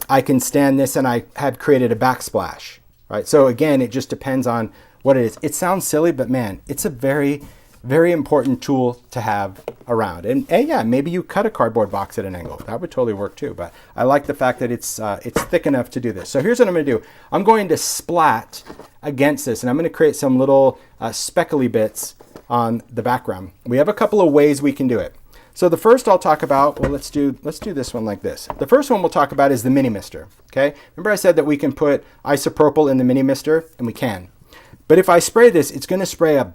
I can stand this and I had created a backsplash, right? So again, it just depends on what it is. It sounds silly, but man, it's a very, very important tool to have around. And yeah, maybe you cut a cardboard box at an angle. That would totally work too. But I like the fact that it's thick enough to do this. So here's what I'm going to do. I'm going to splat against this, and I'm going to create some little speckly bits on the background. We have a couple of ways we can do it. So the first I'll talk about, well, let's do this one like this. The first one we'll talk about is the mini mister. Okay, remember I said that we can put isopropyl in the mini mister, and we can. But if I spray this, it's going to spray a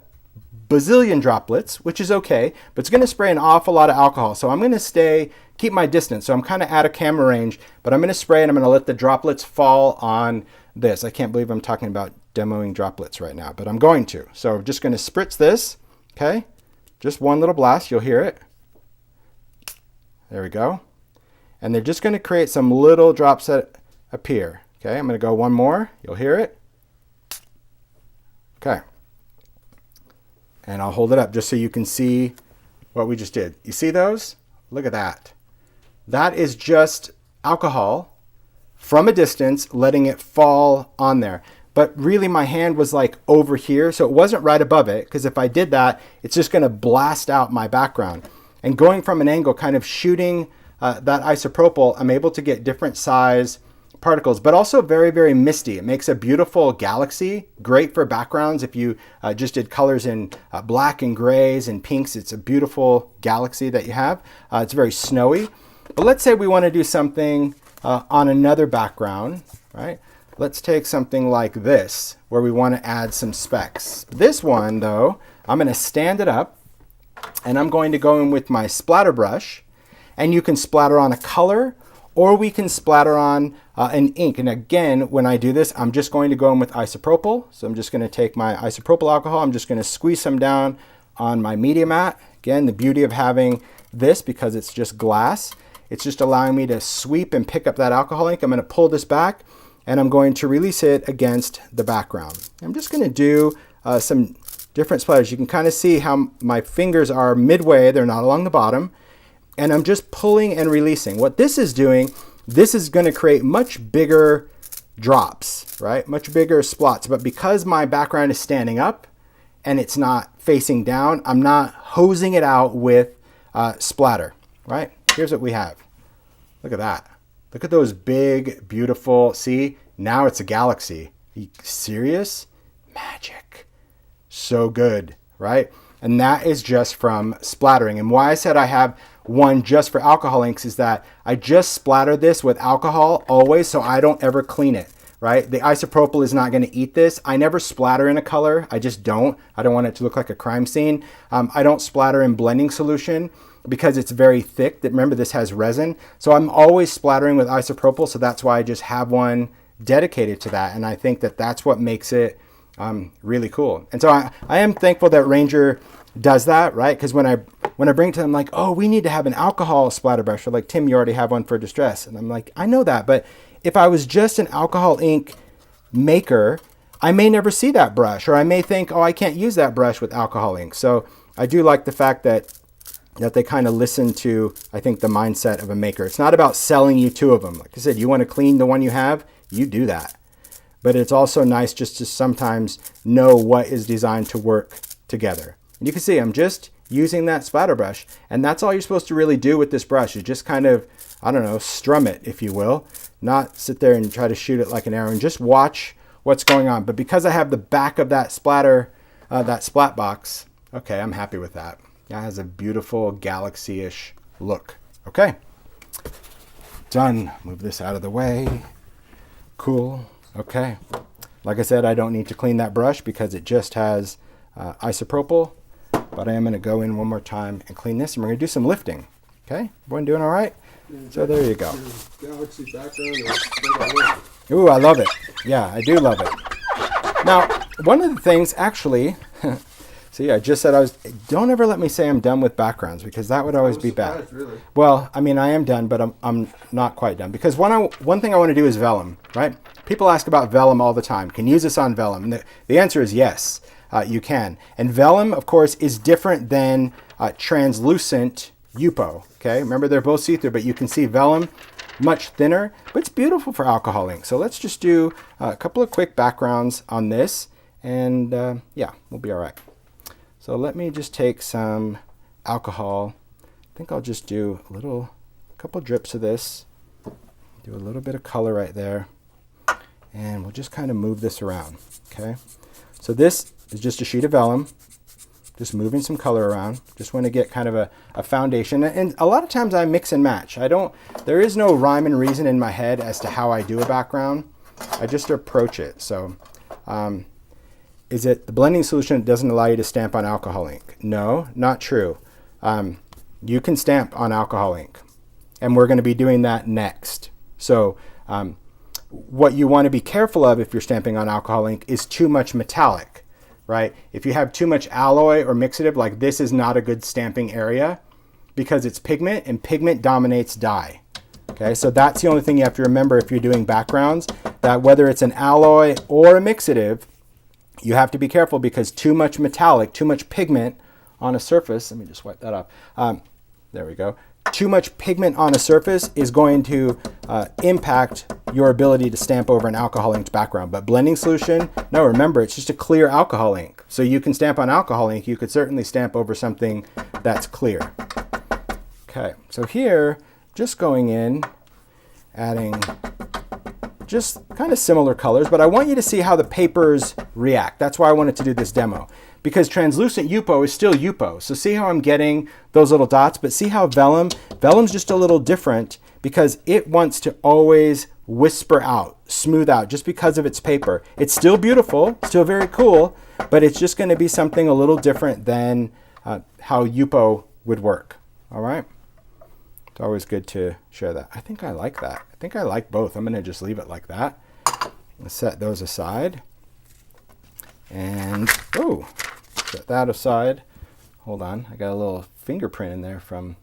bazillion droplets, which is okay, but it's going to spray an awful lot of alcohol. So I'm going to keep my distance. So I'm kind of out of camera range, but I'm going to spray and I'm going to let the droplets fall on this. I can't believe I'm talking about demoing droplets right now, but I'm going to. So I'm just going to spritz this, okay? Just one little blast, you'll hear it. There we go. And they're just going to create some little drops that appear. Okay, I'm going to go one more, you'll hear it. Okay. And I'll hold it up just so you can see what we just did. You see those? Look at that. That is just alcohol from a distance, letting it fall on there. But really my hand was like over here, so it wasn't right above it, because if I did that, it's just going to blast out my background. And going from an angle, kind of shooting that isopropyl, I'm able to get different size particles, but also very, very misty. It makes a beautiful galaxy, great for backgrounds. If you just did colors in black and grays and pinks, it's a beautiful galaxy that you have. It's very snowy. But let's say we want to do something on another background, right? Let's take something like this, where we want to add some specks. This one, though, I'm going to stand it up, and I'm going to go in with my splatter brush, and you can splatter on a color, or we can splatter on an ink. And again, when I do this, I'm just going to go in with isopropyl. So I'm just going to take my isopropyl alcohol. I'm just going to squeeze some down on my media mat. Again, the beauty of having this, because it's just glass, it's just allowing me to sweep and pick up that alcohol ink. I'm going to pull this back, and I'm going to release it against the background. I'm just going to do some different splatters. You can kind of see how my fingers are midway. They're not along the bottom. And I'm just pulling and releasing. What this is doing, this is going to create much bigger drops, right? Much bigger splats. But because my background is standing up and it's not facing down, I'm not hosing it out with splatter, right? Here's what we have. Look at that. Look at those big, beautiful, see? Now it's a galaxy. Are you serious? Magic. So good, right? And that is just from splattering. And why I said I have one just for alcohol inks is that I just splatter this with alcohol always, so I don't ever clean it, right? The isopropyl is not going to eat this. I never splatter in a color. I just don't. I don't want it to look like a crime scene. I don't splatter in blending solution because it's very thick. Remember, this has resin. So I'm always splattering with isopropyl, so that's why I just have one dedicated to that. And I think that that's what makes it really cool. And so I am thankful that Ranger does that, right? Because when I bring it to them, like, oh, we need to have an alcohol splatter brush. Or like, Tim, you already have one for distress. And I'm like, I know that. But if I was just an alcohol ink maker, I may never see that brush. Or I may think, oh, I can't use that brush with alcohol ink. So I do like the fact that they kind of listen to, I think, the mindset of a maker. It's not about selling you two of them. Like I said, you want to clean the one you have, you do that. But it's also nice just to sometimes know what is designed to work together. And you can see I'm just using that splatter brush, and that's all you're supposed to really do with this brush. You just kind of, I don't know, strum it, if you will, not sit there and try to shoot it like an arrow, and just watch what's going on. But because I have the back of that splatter, that splat box, okay, I'm happy with that. That has a beautiful galaxy-ish look. Okay, done. Move this out of the way. Cool. Okay. Like I said, I don't need to clean that brush because it just has isopropyl, but I am going to go in one more time and clean this, and we're going to do some lifting. Okay? Everyone doing all right? So there you go. Galaxy background. Ooh, I love it. Yeah, I do love it. Now, one of the things, actually, see, I just said don't ever let me say I'm done with backgrounds, because that would always be bad. Really. Well, I mean, I am done, but I'm not quite done, because one thing I want to do is Vellum, right? People ask about Vellum all the time. Can you use this on Vellum? And the answer is yes, you can. And Vellum, of course, is different than translucent Yupo. Okay, remember they're both see-through, but you can see Vellum much thinner, but it's beautiful for alcohol ink. So let's just do a couple of quick backgrounds on this, and yeah, we'll be all right. So let me just take some alcohol. I think I'll just do a couple drips of this, do a little bit of color right there, and we'll just kind of move this around. Okay, so this is just a sheet of vellum, just moving some color around. Just want to get kind of a foundation. And a lot of times I mix and match. There is no rhyme and reason in my head as to how I do a background. I just approach it. So is it the blending solution that doesn't allow you to stamp on alcohol ink? No, not true. You can stamp on alcohol ink, and we're going to be doing that next. So what you want to be careful of if you're stamping on alcohol ink is too much metallic, right? If you have too much alloy or mixative, like this is not a good stamping area because it's pigment, and pigment dominates dye. Okay, so that's the only thing you have to remember if you're doing backgrounds, that whether it's an alloy or a mixative, you have to be careful, because too much metallic, too much pigment on a surface, let me just wipe that off. There we go. Too much pigment on a surface is going to impact your ability to stamp over an alcohol inked background. But blending solution, no, remember, it's just a clear alcohol ink. So you can stamp on alcohol ink. You could certainly stamp over something that's clear. Okay, so here just going in, adding just kind of similar colors, but I want you to see how the papers react. That's why I wanted to do this demo, because translucent Yupo is still Yupo. So see how I'm getting those little dots, but see how Vellum's just a little different because it wants to always whisper out, smooth out, just because of its paper. It's still beautiful, still very cool, but it's just going to be something a little different than how Yupo would work. All right. It's always good to share that. I think I like that. I think I like both. I'm going to just leave it like that. Let's set those aside. And, oh, set that aside. Hold on. I got a little fingerprint in there from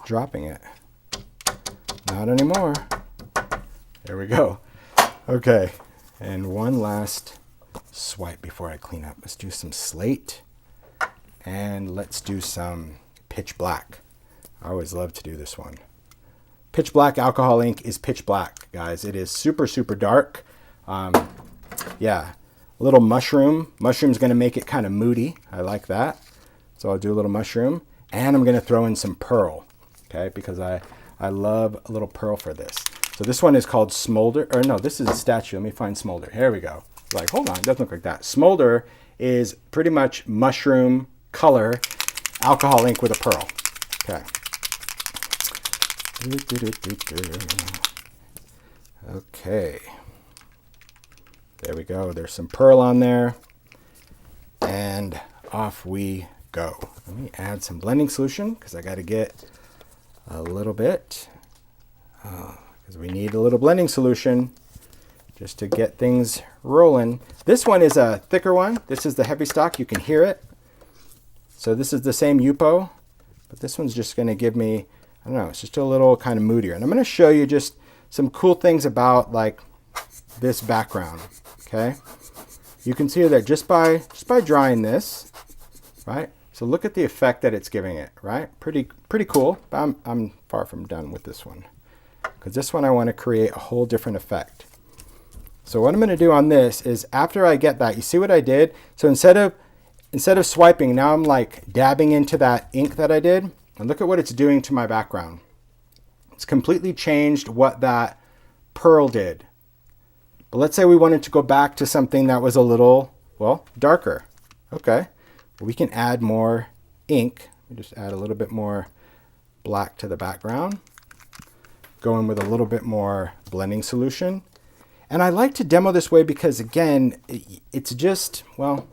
dropping it. Not anymore. There we go. Okay. And one last swipe before I clean up. Let's do some slate. And let's do some pitch black. I always love to do this one. Pitch black alcohol ink is pitch black, guys. It is super, super dark. Yeah, a little mushroom. Mushroom's going to make it kind of moody. I like that. So I'll do a little mushroom. And I'm going to throw in some pearl, okay, because I love a little pearl for this. So this one is called Smolder. Or no, this is a statue. Let me find Smolder. Here we go. Like, hold on, it doesn't look like that. Smolder is pretty much mushroom color alcohol ink with a pearl. Okay. Okay. There we go. There's some pearl on there. And off we go. Let me add some blending solution because I got to get a little bit. Because we need a little blending solution just to get things rolling. This one is a thicker one. This is the heavy stock. You can hear it. So this is the same Yupo, but this one's just going to give me, I don't know, it's just a little kind of moodier. And I'm going to show you just some cool things about like this background, okay? You can see that just by drawing this, right? So look at the effect that it's giving it, right? Pretty cool. But I'm far from done with this one because this one I want to create a whole different effect. So what I'm going to do on this is after I get that, you see what I did? So instead of swiping, now I'm like dabbing into that ink that I did. And look at what it's doing to my background. It's completely changed what that pearl did. But let's say we wanted to go back to something that was a little, well, darker. Okay, we can add more ink. We just add a little bit more black to the background. Go in with a little bit more blending solution. And I like to demo this way because, again, it's just, well,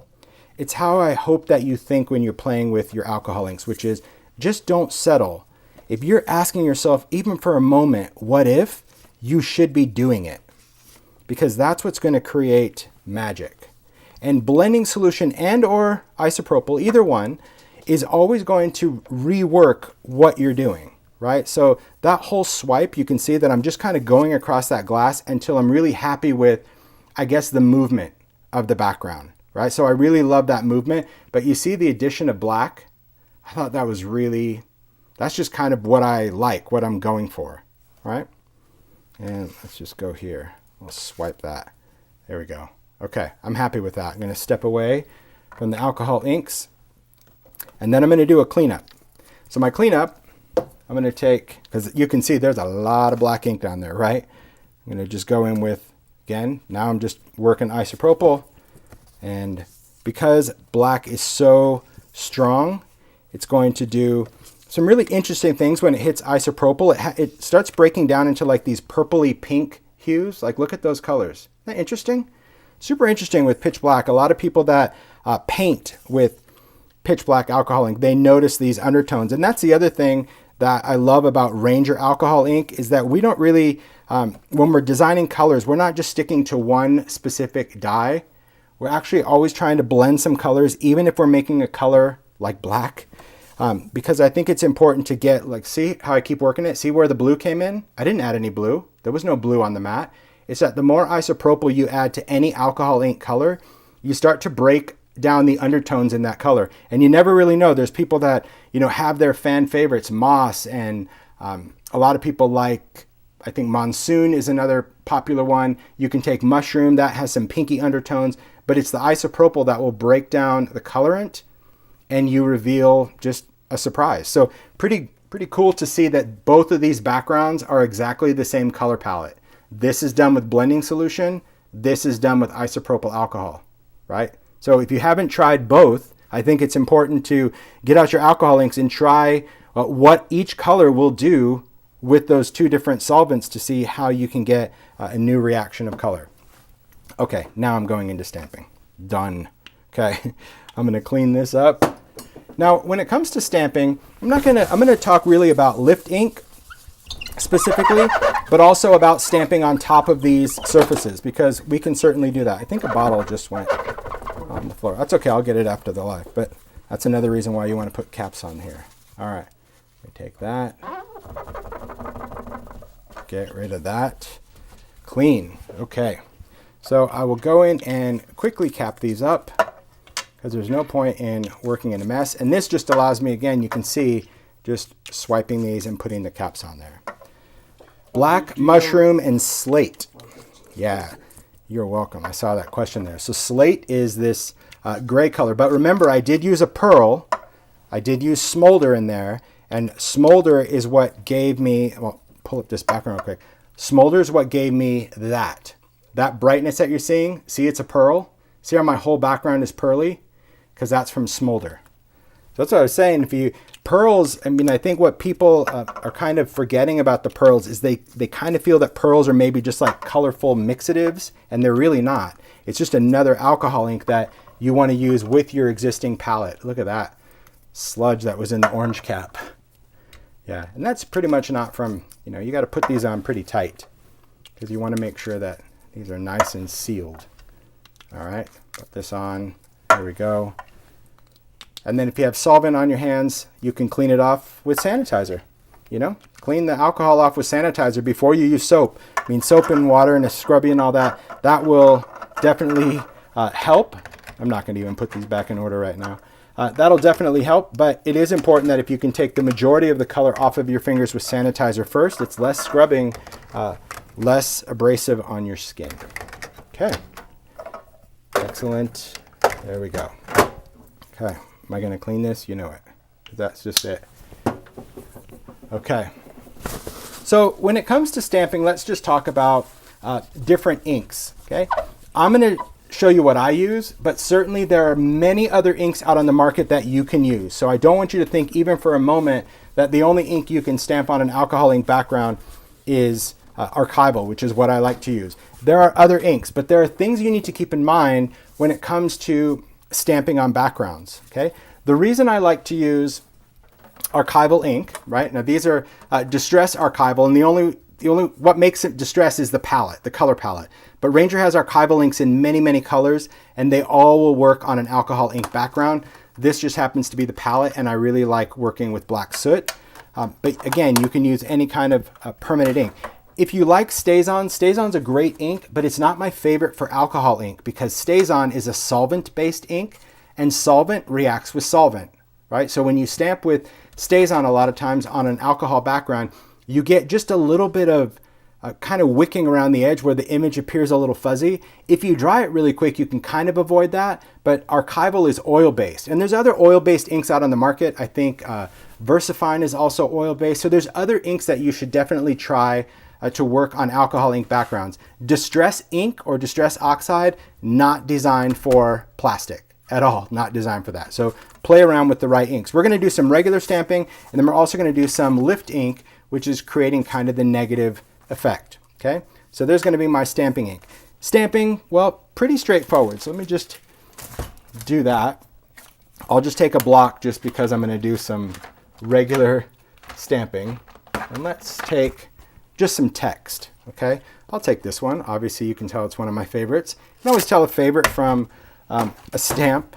it's how I hope that you think when you're playing with your alcohol inks, which is just don't settle. If you're asking yourself, even for a moment, what if, you should be doing it. Because that's what's going to create magic. And blending solution and or isopropyl, either one, is always going to rework what you're doing, right? So that whole swipe, you can see that I'm just kind of going across that glass until I'm really happy with, I guess, the movement of the background, right? So I really love that movement, but you see the addition of black? I thought that was really, that's just kind of what I like, what I'm going for, right? And let's just go here. We'll swipe that. There we go. Okay, I'm happy with that. I'm going to step away from the alcohol inks, and then I'm going to do a cleanup. So my cleanup, I'm going to take, because you can see there's a lot of black ink down there, right? I'm going to just go in with, again, now I'm just working isopropyl, and because black is so strong, it's going to do some really interesting things when it hits isopropyl. It starts breaking down into like these purpley pink hues. Like look at those colors. Isn't that interesting? Super interesting with pitch black. A lot of people that paint with pitch black alcohol ink, they notice these undertones. And that's the other thing that I love about Ranger alcohol ink is that we don't really, when we're designing colors, we're not just sticking to one specific dye. We're actually always trying to blend some colors, even if we're making a color like black. Because I think it's important to get, like, see how I keep working it? See where the blue came in? I didn't add any blue. There was no blue on the mat. It's that the more isopropyl you add to any alcohol ink color, you start to break down the undertones in that color. And you never really know. There's people that, you know, have their fan favorites, moss, and a lot of people like, I think monsoon is another popular one. You can take mushroom, that has some pinky undertones, but it's the isopropyl that will break down the colorant and you reveal just a surprise. So pretty pretty cool to see that both of these backgrounds are exactly the same color palette. This is done with blending solution. This is done with isopropyl alcohol, right? So if you haven't tried both, I think it's important to get out your alcohol inks and try what each color will do with those two different solvents to see how you can get a new reaction of color. Okay, now I'm going into stamping. Done. Okay, I'm gonna clean this up. Now, when it comes to stamping, I'm gonna talk really about lift ink specifically, but also about stamping on top of these surfaces, because we can certainly do that. I think a bottle just went on the floor. That's okay, I'll get it after the live, but that's another reason why you want to put caps on here. All right, let me take that. Get rid of that. Clean. Okay. So I will go in and quickly cap these up because there's no point in working in a mess. And this just allows me, again, you can see, just swiping these and putting the caps on there. Black, mushroom, and slate. Yeah, you're welcome. I saw that question there. So slate is this gray color. But remember, I did use a pearl. I did use smolder in there. And smolder is what gave me, well, pull up this background real quick. Smolder is what gave me that. That brightness that you're seeing, see it's a pearl? See how my whole background is pearly? Because that's from smolder. So that's what I was saying. If you, pearls, I mean, I think what people are kind of forgetting about the pearls is they kind of feel that pearls are maybe just like colorful mixatives, and they're really not. It's just another alcohol ink that you want to use with your existing palette. Look at that sludge that was in the orange cap. Yeah, and that's pretty much not from, you know, you got to put these on pretty tight because you want to make sure that these are nice and sealed. All right, put this on. There we go. And then if you have solvent on your hands, you can clean it off with sanitizer. You know, clean the alcohol off with sanitizer before you use soap. I mean, soap and water and a scrubby and all that, that will definitely help. I'm not going to even put these back in order right now. That'll definitely help, but it is important that if you can take the majority of the color off of your fingers with sanitizer first, it's less scrubbing, less abrasive on your skin. Okay, excellent. There we go. Okay, am I going to clean this? You know it. That's just it. Okay, so when it comes to stamping, let's just talk about different inks. Okay, I'm going to show you what I use, but certainly there are many other inks out on the market that you can use. So I don't want you to think even for a moment that the only ink you can stamp on an alcohol ink background is archival, which is what I like to use. There are other inks, but there are things you need to keep in mind when it comes to stamping on backgrounds. Okay, the reason I like to use archival ink, right? Now these are distress archival, and the only what makes it distress is the palette, the color palette. But Ranger has archival inks in many, many colors, and they all will work on an alcohol ink background. This just happens to be the palette, and I really like working with black soot. But again, you can use any kind of permanent ink. If you like StazOn, StazOn's a great ink, but it's not my favorite for alcohol ink because StazOn is a solvent-based ink, and solvent reacts with solvent, right? So when you stamp with StazOn a lot of times on an alcohol background, you get just a little bit of kind of wicking around the edge where the image appears a little fuzzy. If you dry it really quick, you can kind of avoid that, but archival is oil-based. And there's other oil-based inks out on the market. I think VersaFine is also oil-based. So there's other inks that you should definitely try to work on alcohol ink backgrounds. Distress ink or distress oxide, not designed for plastic at all, not designed for that. So play around with the right inks. We're gonna do some regular stamping, and then we're also gonna do some lift ink, which is creating kind of the negative effect, okay? So there's gonna be my stamping ink. Stamping, well, pretty straightforward. So let me just do that. I'll just take a block just because I'm gonna do some regular stamping. And let's take just some text, okay? I'll take this one. Obviously, you can tell it's one of my favorites. You can always tell a favorite from a stamp.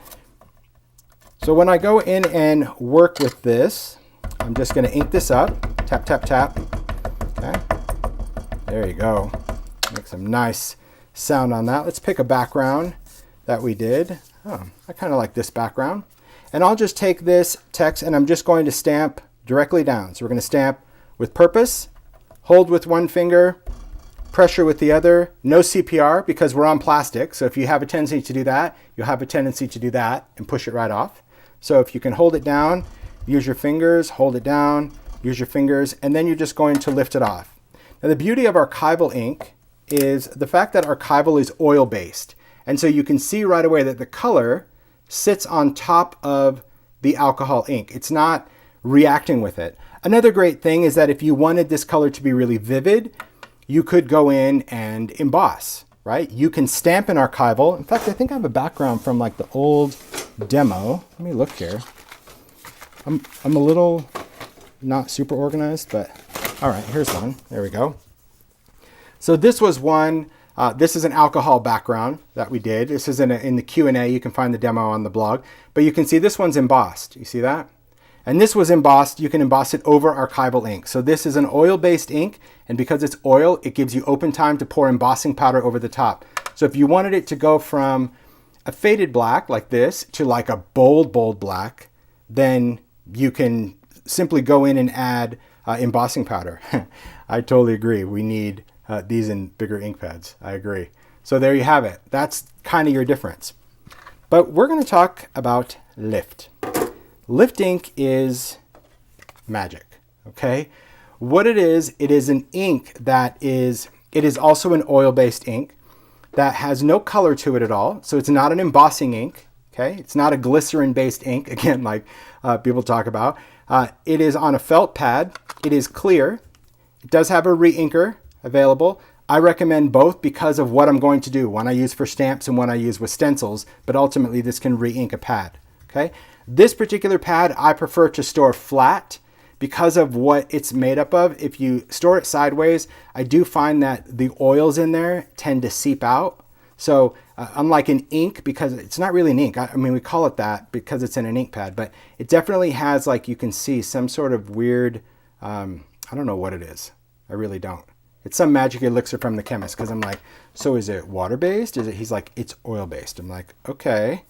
So when I go in and work with this, I'm just gonna ink this up. Tap, tap, tap, okay? There you go. Make some nice sound on that. Let's pick a background that we did. Oh, I kind of like this background. And I'll just take this text and I'm just going to stamp directly down. So we're going to stamp with purpose, hold with one finger, pressure with the other, no CPR because we're on plastic. So if you have a tendency to do that, you'll have a tendency to do that and push it right off. So if you can hold it down, use your fingers, hold it down, use your fingers, and then you're just going to lift it off. Now the beauty of archival ink is the fact that archival is oil-based. And so you can see right away that the color sits on top of the alcohol ink. It's not reacting with it. Another great thing is that if you wanted this color to be really vivid, you could go in and emboss, right? You can stamp in archival. In fact, I think I have a background from like the old demo. Let me look here. I'm a little not super organized, but all right, here's one. There we go. So this was one, this is an alcohol background that we did. This is in the Q&A. You can find the demo on the blog, but you can see this one's embossed. You see that? And this was embossed. You can emboss it over archival ink. So this is an oil-based ink, and because it's oil, it gives you open time to pour embossing powder over the top. So if you wanted it to go from a faded black like this to like a bold, bold black, then you can simply go in and add embossing powder. I totally agree. We need these in bigger ink pads. I agree. So there you have it. That's kind of your difference. But we're going to talk about lift. Lift ink is magic, okay? What it is an ink that it is also an oil-based ink that has no color to it at all. So it's not an embossing ink, okay? It's not a glycerin-based ink, again, like people talk about. It is on a felt pad. It is clear. It does have a re-inker available. I recommend both because of what I'm going to do. One I use for stamps and one I use with stencils, but ultimately this can re-ink a pad, okay? This particular pad I prefer to store flat because of what it's made up of. If you store it sideways, I do find that the oils in there tend to seep out. So unlike an ink, because it's not really an ink, I mean, we call it that because it's in an ink pad, but it definitely has, like you can see, some sort of weird, I don't know what it is. I really don't. It's some magic elixir from the chemist, because I'm like, so is it water-based? He's like, it's oil-based. I'm like, okay,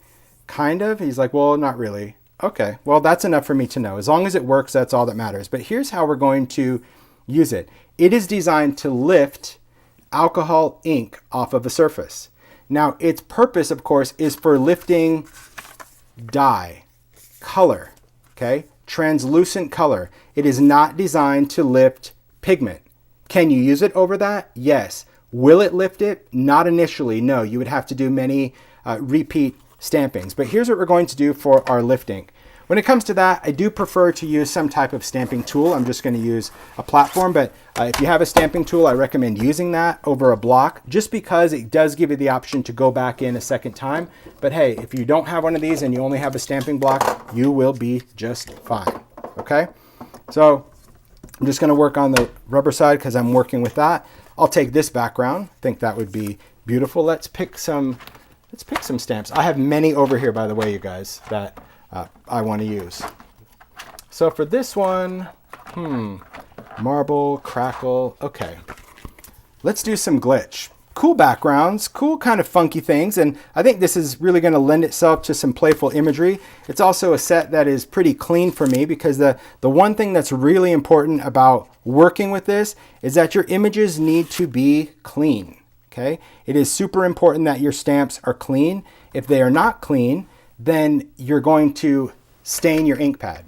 kind of. He's like, well, not really. Okay, well, that's enough for me to know. As long as it works, that's all that matters. But here's how we're going to use it. It is designed to lift alcohol ink off of a surface. Now, its purpose, of course, is for lifting dye, color, okay? Translucent color. It is not designed to lift pigment. Can you use it over that? Yes. Will it lift it? Not initially, no. You would have to do many repeat stampings. But here's what we're going to do for our lift ink. When it comes to that, I do prefer to use some type of stamping tool. I'm just going to use a platform, but if you have a stamping tool, I recommend using that over a block just because it does give you the option to go back in a second time. But hey, if you don't have one of these and you only have a stamping block, you will be just fine, okay? So I'm just going to work on the rubber side because I'm working with that. I'll take this background. I think that would be beautiful. Let's pick some stamps. I have many over here, by the way, you guys, that I want to use. So for this one, marble, crackle, okay. Let's do some glitch. Cool backgrounds, cool kind of funky things, and I think this is really going to lend itself to some playful imagery. It's also a set that is pretty clean for me because the one thing that's really important about working with this is that your images need to be clean. Okay? It is super important that your stamps are clean. If they are not clean, then you're going to stain your ink pad.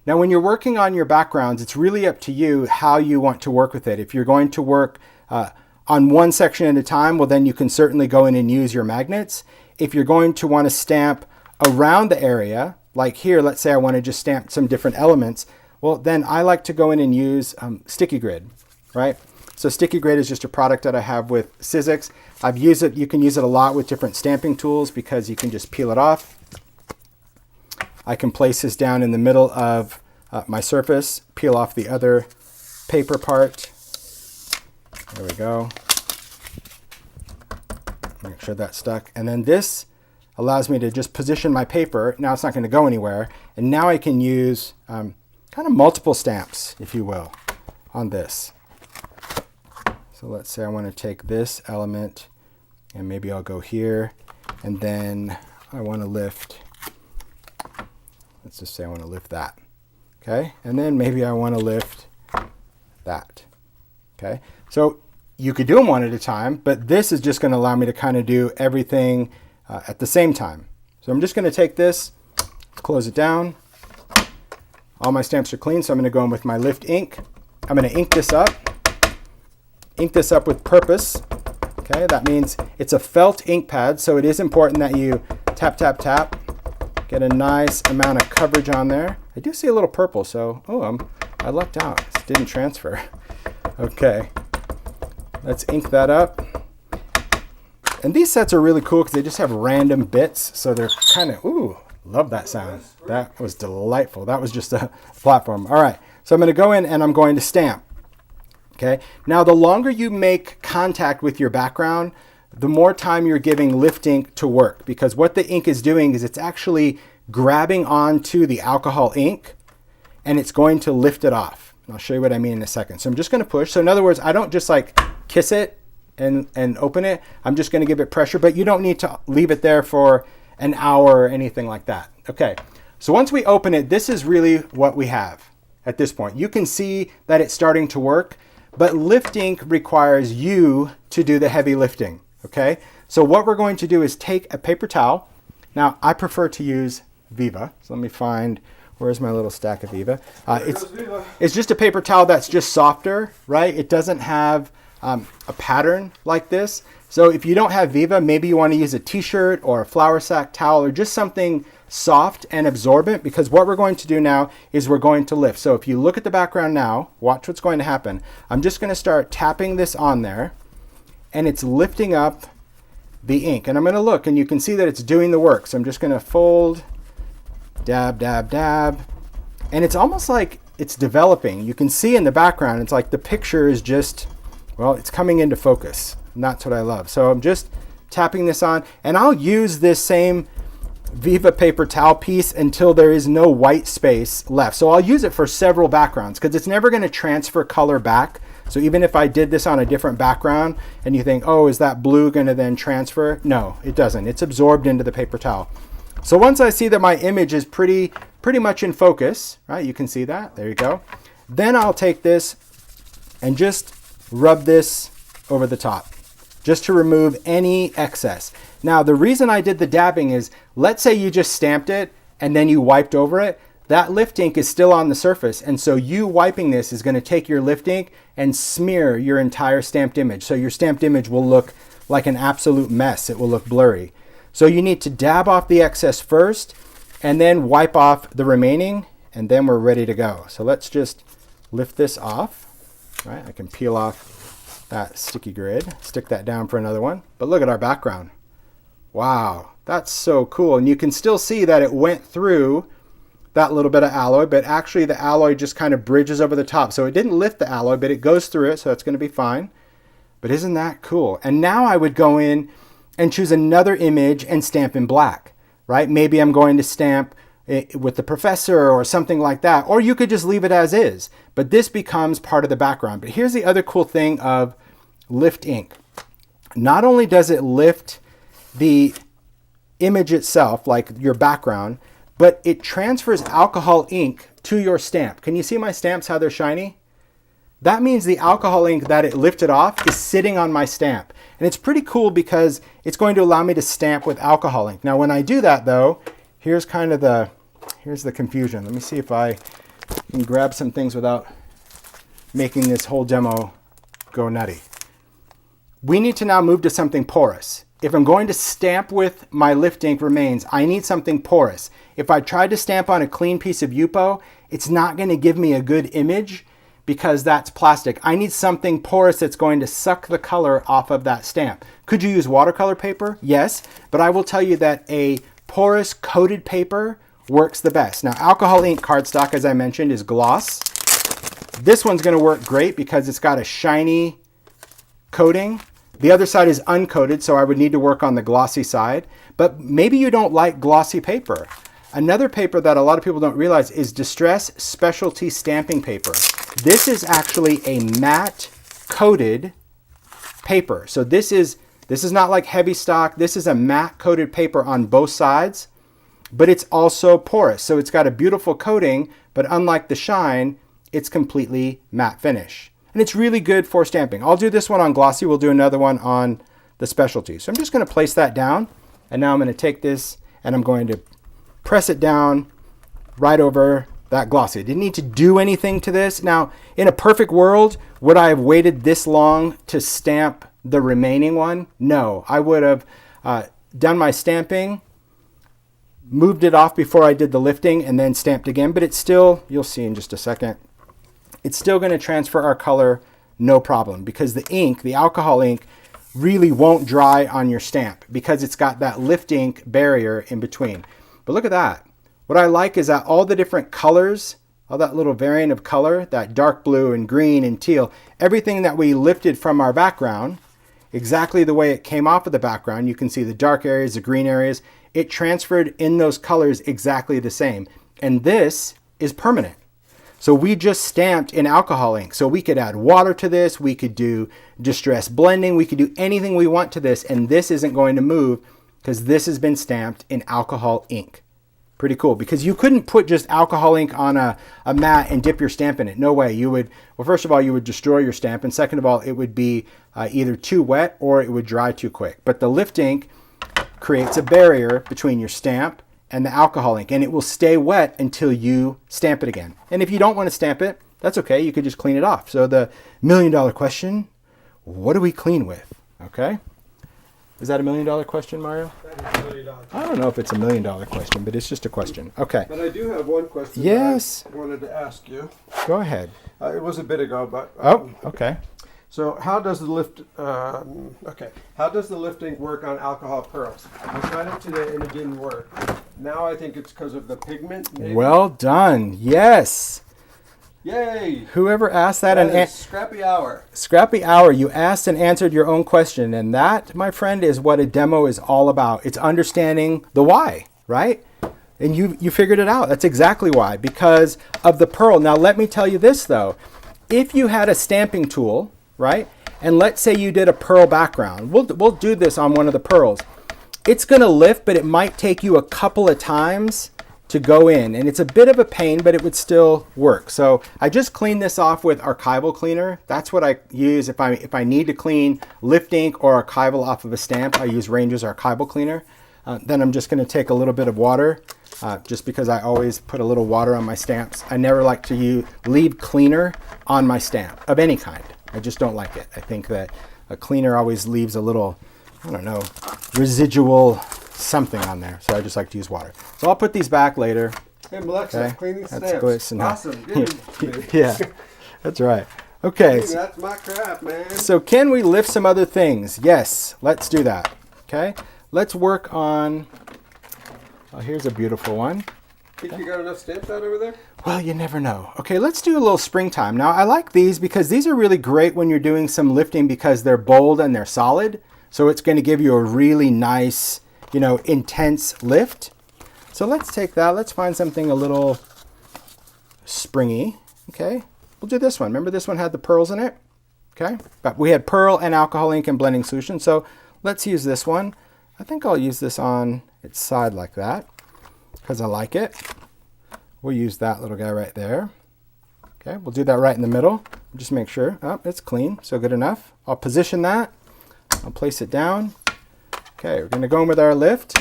Now, when you're working on your backgrounds, it's really up to you how you want to work with it. If you're going to work on one section at a time, well, then you can certainly go in and use your magnets. If you're going to want to stamp around the area, like here, let's say I want to just stamp some different elements, well, then I like to go in and use Sticky Grid, right? So Sticky Grid is just a product that I have with Sizzix. I've used it. You can use it a lot with different stamping tools because you can just peel it off. I can place this down in the middle of my surface, peel off the other paper part. There we go. Make sure that's stuck. And then this allows me to just position my paper. Now it's not going to go anywhere. And now I can use kind of multiple stamps, if you will, on this. So let's say I want to take this element and maybe I'll go here and then I want to lift, let's just say I want to lift that. Okay. And then maybe I want to lift that. Okay. So you could do them one at a time, but this is just going to allow me to kind of do everything at the same time. So I'm just going to take this, close it down. All my stamps are clean, so I'm going to go in with my lift ink. I'm going to ink this up with purpose. Okay, that means it's a felt ink pad, so it is important that you tap, tap, tap. Get a nice amount of coverage on there. I do see a little purple, so, I lucked out. It didn't transfer. Okay, let's ink that up. And these sets are really cool because they just have random bits, so they're kind of, love that sound. That was delightful. That was just a platform. All right, so I'm going to go in and I'm going to stamp. Okay, now the longer you make contact with your background, the more time you're giving lift ink to work, because what the ink is doing is it's actually grabbing onto the alcohol ink and it's going to lift it off. And I'll show you what I mean in a second. So I'm just going to push. So in other words, I don't just like kiss it and open it. I'm just going to give it pressure, but you don't need to leave it there for an hour or anything like that. Okay, so once we open it, this is really what we have at this point. You can see that it's starting to work, but lift ink requires you to do the heavy lifting. Okay, so what we're going to do is take a paper towel. Now, I prefer to use Viva. So let me find, where's my little stack of Viva? It's just a paper towel that's just softer, right? It doesn't have a pattern like this. So if you don't have Viva, maybe you want to use a t-shirt or a flour sack towel or just something soft and absorbent, because what we're going to do now is we're going to lift. So if you look at the background now, watch what's going to happen. I'm just going to start tapping this on there, and it's lifting up the ink. And I'm going to look, and you can see that it's doing the work. So I'm just going to fold, dab, dab, dab. And it's almost like it's developing. You can see in the background, it's like the picture is just, well, it's coming into focus. And that's what I love. So I'm just tapping this on, and I'll use this same Viva paper towel piece until there is no white space left. So I'll use it for several backgrounds because it's never going to transfer color back. So even if I did this on a different background and you think, oh, is that blue going to then transfer? No, it doesn't. It's absorbed into the paper towel. So once I see that my image is pretty much in focus, right? You can see that. There you go. Then I'll take this and just rub this over the top just to remove any excess. Now, the reason I did the dabbing is, let's say you just stamped it and then you wiped over it. That lift ink is still on the surface, and so you wiping this is going to take your lift ink and smear your entire stamped image. So your stamped image will look like an absolute mess. It will look blurry. So you need to dab off the excess first and then wipe off the remaining, and then we're ready to go. So let's just lift this off. Right? I can peel off that sticky grid, stick that down for another one. But look at our background. Wow, that's so cool. And you can still see that it went through that little bit of alloy, but actually the alloy just kind of bridges over the top. So it didn't lift the alloy, but it goes through it, so that's going to be fine. But isn't that cool? And now I would go in and choose another image and stamp in black, right? Maybe I'm going to stamp it with the professor or something like that, or you could just leave it as is, but this becomes part of the background. But here's the other cool thing of lift ink. Not only does it lift the image itself, like your background, but it transfers alcohol ink to your stamp. Can you see my stamps, how they're shiny? That means the alcohol ink that it lifted off is sitting on my stamp. And it's pretty cool because it's going to allow me to stamp with alcohol ink. Now, when I do that though, here's the confusion. Let me see if I can grab some things without making this whole demo go nutty. We need to now move to something porous. If I'm going to stamp with my lift ink remains, I need something porous. If I tried to stamp on a clean piece of Yupo, it's not going to give me a good image because that's plastic. I need something porous that's going to suck the color off of that stamp. Could you use watercolor paper? Yes, but I will tell you that a porous coated paper works the best. Now, alcohol ink cardstock, as I mentioned, is gloss. This one's going to work great because it's got a shiny coating. The other side is uncoated, so I would need to work on the glossy side. But maybe you don't like glossy paper. Another paper that a lot of people don't realize is Distress Specialty Stamping Paper. This is actually a matte coated paper. So this is not like heavy stock. This is a matte coated paper on both sides, but it's also porous. So it's got a beautiful coating, but unlike the shine, it's completely matte finish. And it's really good for stamping. I'll do this one on glossy. We'll do another one on the specialty. So I'm just going to place that down. And now I'm going to take this and I'm going to press it down right over that glossy. I didn't need to do anything to this. Now, in a perfect world, would I have waited this long to stamp the remaining one? No, I would have done my stamping, moved it off before I did the lifting, and then stamped again. But it's still, you'll see in just a second, it's still going to transfer our color no problem, because the ink, the alcohol ink, really won't dry on your stamp because it's got that lift ink barrier in between. But look at that. What I like is that all the different colors, all that little variant of color, that dark blue and green and teal, everything that we lifted from our background, exactly the way it came off of the background, you can see the dark areas, the green areas, it transferred in those colors exactly the same. And this is permanent. So we just stamped in alcohol ink. So we could add water to this, we could do distress blending, we could do anything we want to this, and this isn't going to move because this has been stamped in alcohol ink. Pretty cool, because you couldn't put just alcohol ink on a mat and dip your stamp in it. No way. You would, well, first of all, you would destroy your stamp, and second of all, it would be either too wet or it would dry too quick. But the lift ink creates a barrier between your stamp and the alcohol ink, and it will stay wet until you stamp it again. And if you don't want to stamp it, that's okay. You could just clean it off. So the $1,000,000 question, what do we clean with? Okay. Is that a $1,000,000 question, Mario? That is $1,000,000. I don't know if it's a $1,000,000 question, but it's just a question. Okay. But I do have one question. Yes. I wanted to ask you. Go ahead. It was a bit ago, but. Oh, okay. So how does the lift? How does the lifting work on alcohol pearls? I tried it today and it didn't work. Now I think it's because of the pigment. Maybe? Well done. Yes. Yay! Whoever asked that, That is scrappy hour. Scrappy hour, you asked and answered your own question. And that, my friend, is what a demo is all about. It's understanding the why, right? And you figured it out. That's exactly why, because of the pearl. Now, let me tell you this, though. If you had a stamping tool, right, and let's say you did a pearl background. We'll do this on one of the pearls. It's going to lift, but it might take you a couple of times to go in, and it's a bit of a pain, but it would still work. So I just cleaned this off with archival cleaner. That's what I use if I need to clean lift ink or archival off of a stamp. I use Ranger's archival cleaner. Then I'm just going to take a little bit of water, just because I always put a little water on my stamps. I never like to leave cleaner on my stamp of any kind. I just don't like it. I think that a cleaner always leaves a little, I don't know, residual something on there. So I just like to use water. So I'll put these back later. Hey, Alexa, Okay. cleaning That's stamps. good. Awesome. Good. Yeah, that's right. Okay. Hey, that's my crap, man. So can we lift some other things? Yes, let's do that. Okay. Let's work on, oh, here's a beautiful one. Think you got enough stamps out over there? Well, you never know. Okay, let's do a little springtime. Now, I like these because these are really great when you're doing some lifting because they're bold and they're solid. So it's going to give you a really nice, intense lift. So let's take that. Let's find something a little springy. Okay, we'll do this one. Remember this one had the pearls in it? Okay, but we had pearl and alcohol ink and blending solution. So let's use this one. I think I'll use this on its side like that because I like it. We'll use that little guy right there. Okay, we'll do that right in the middle. Just make sure. Oh, it's clean, so good enough. I'll position that. I'll place it down. Okay, we're going to go in with our lift.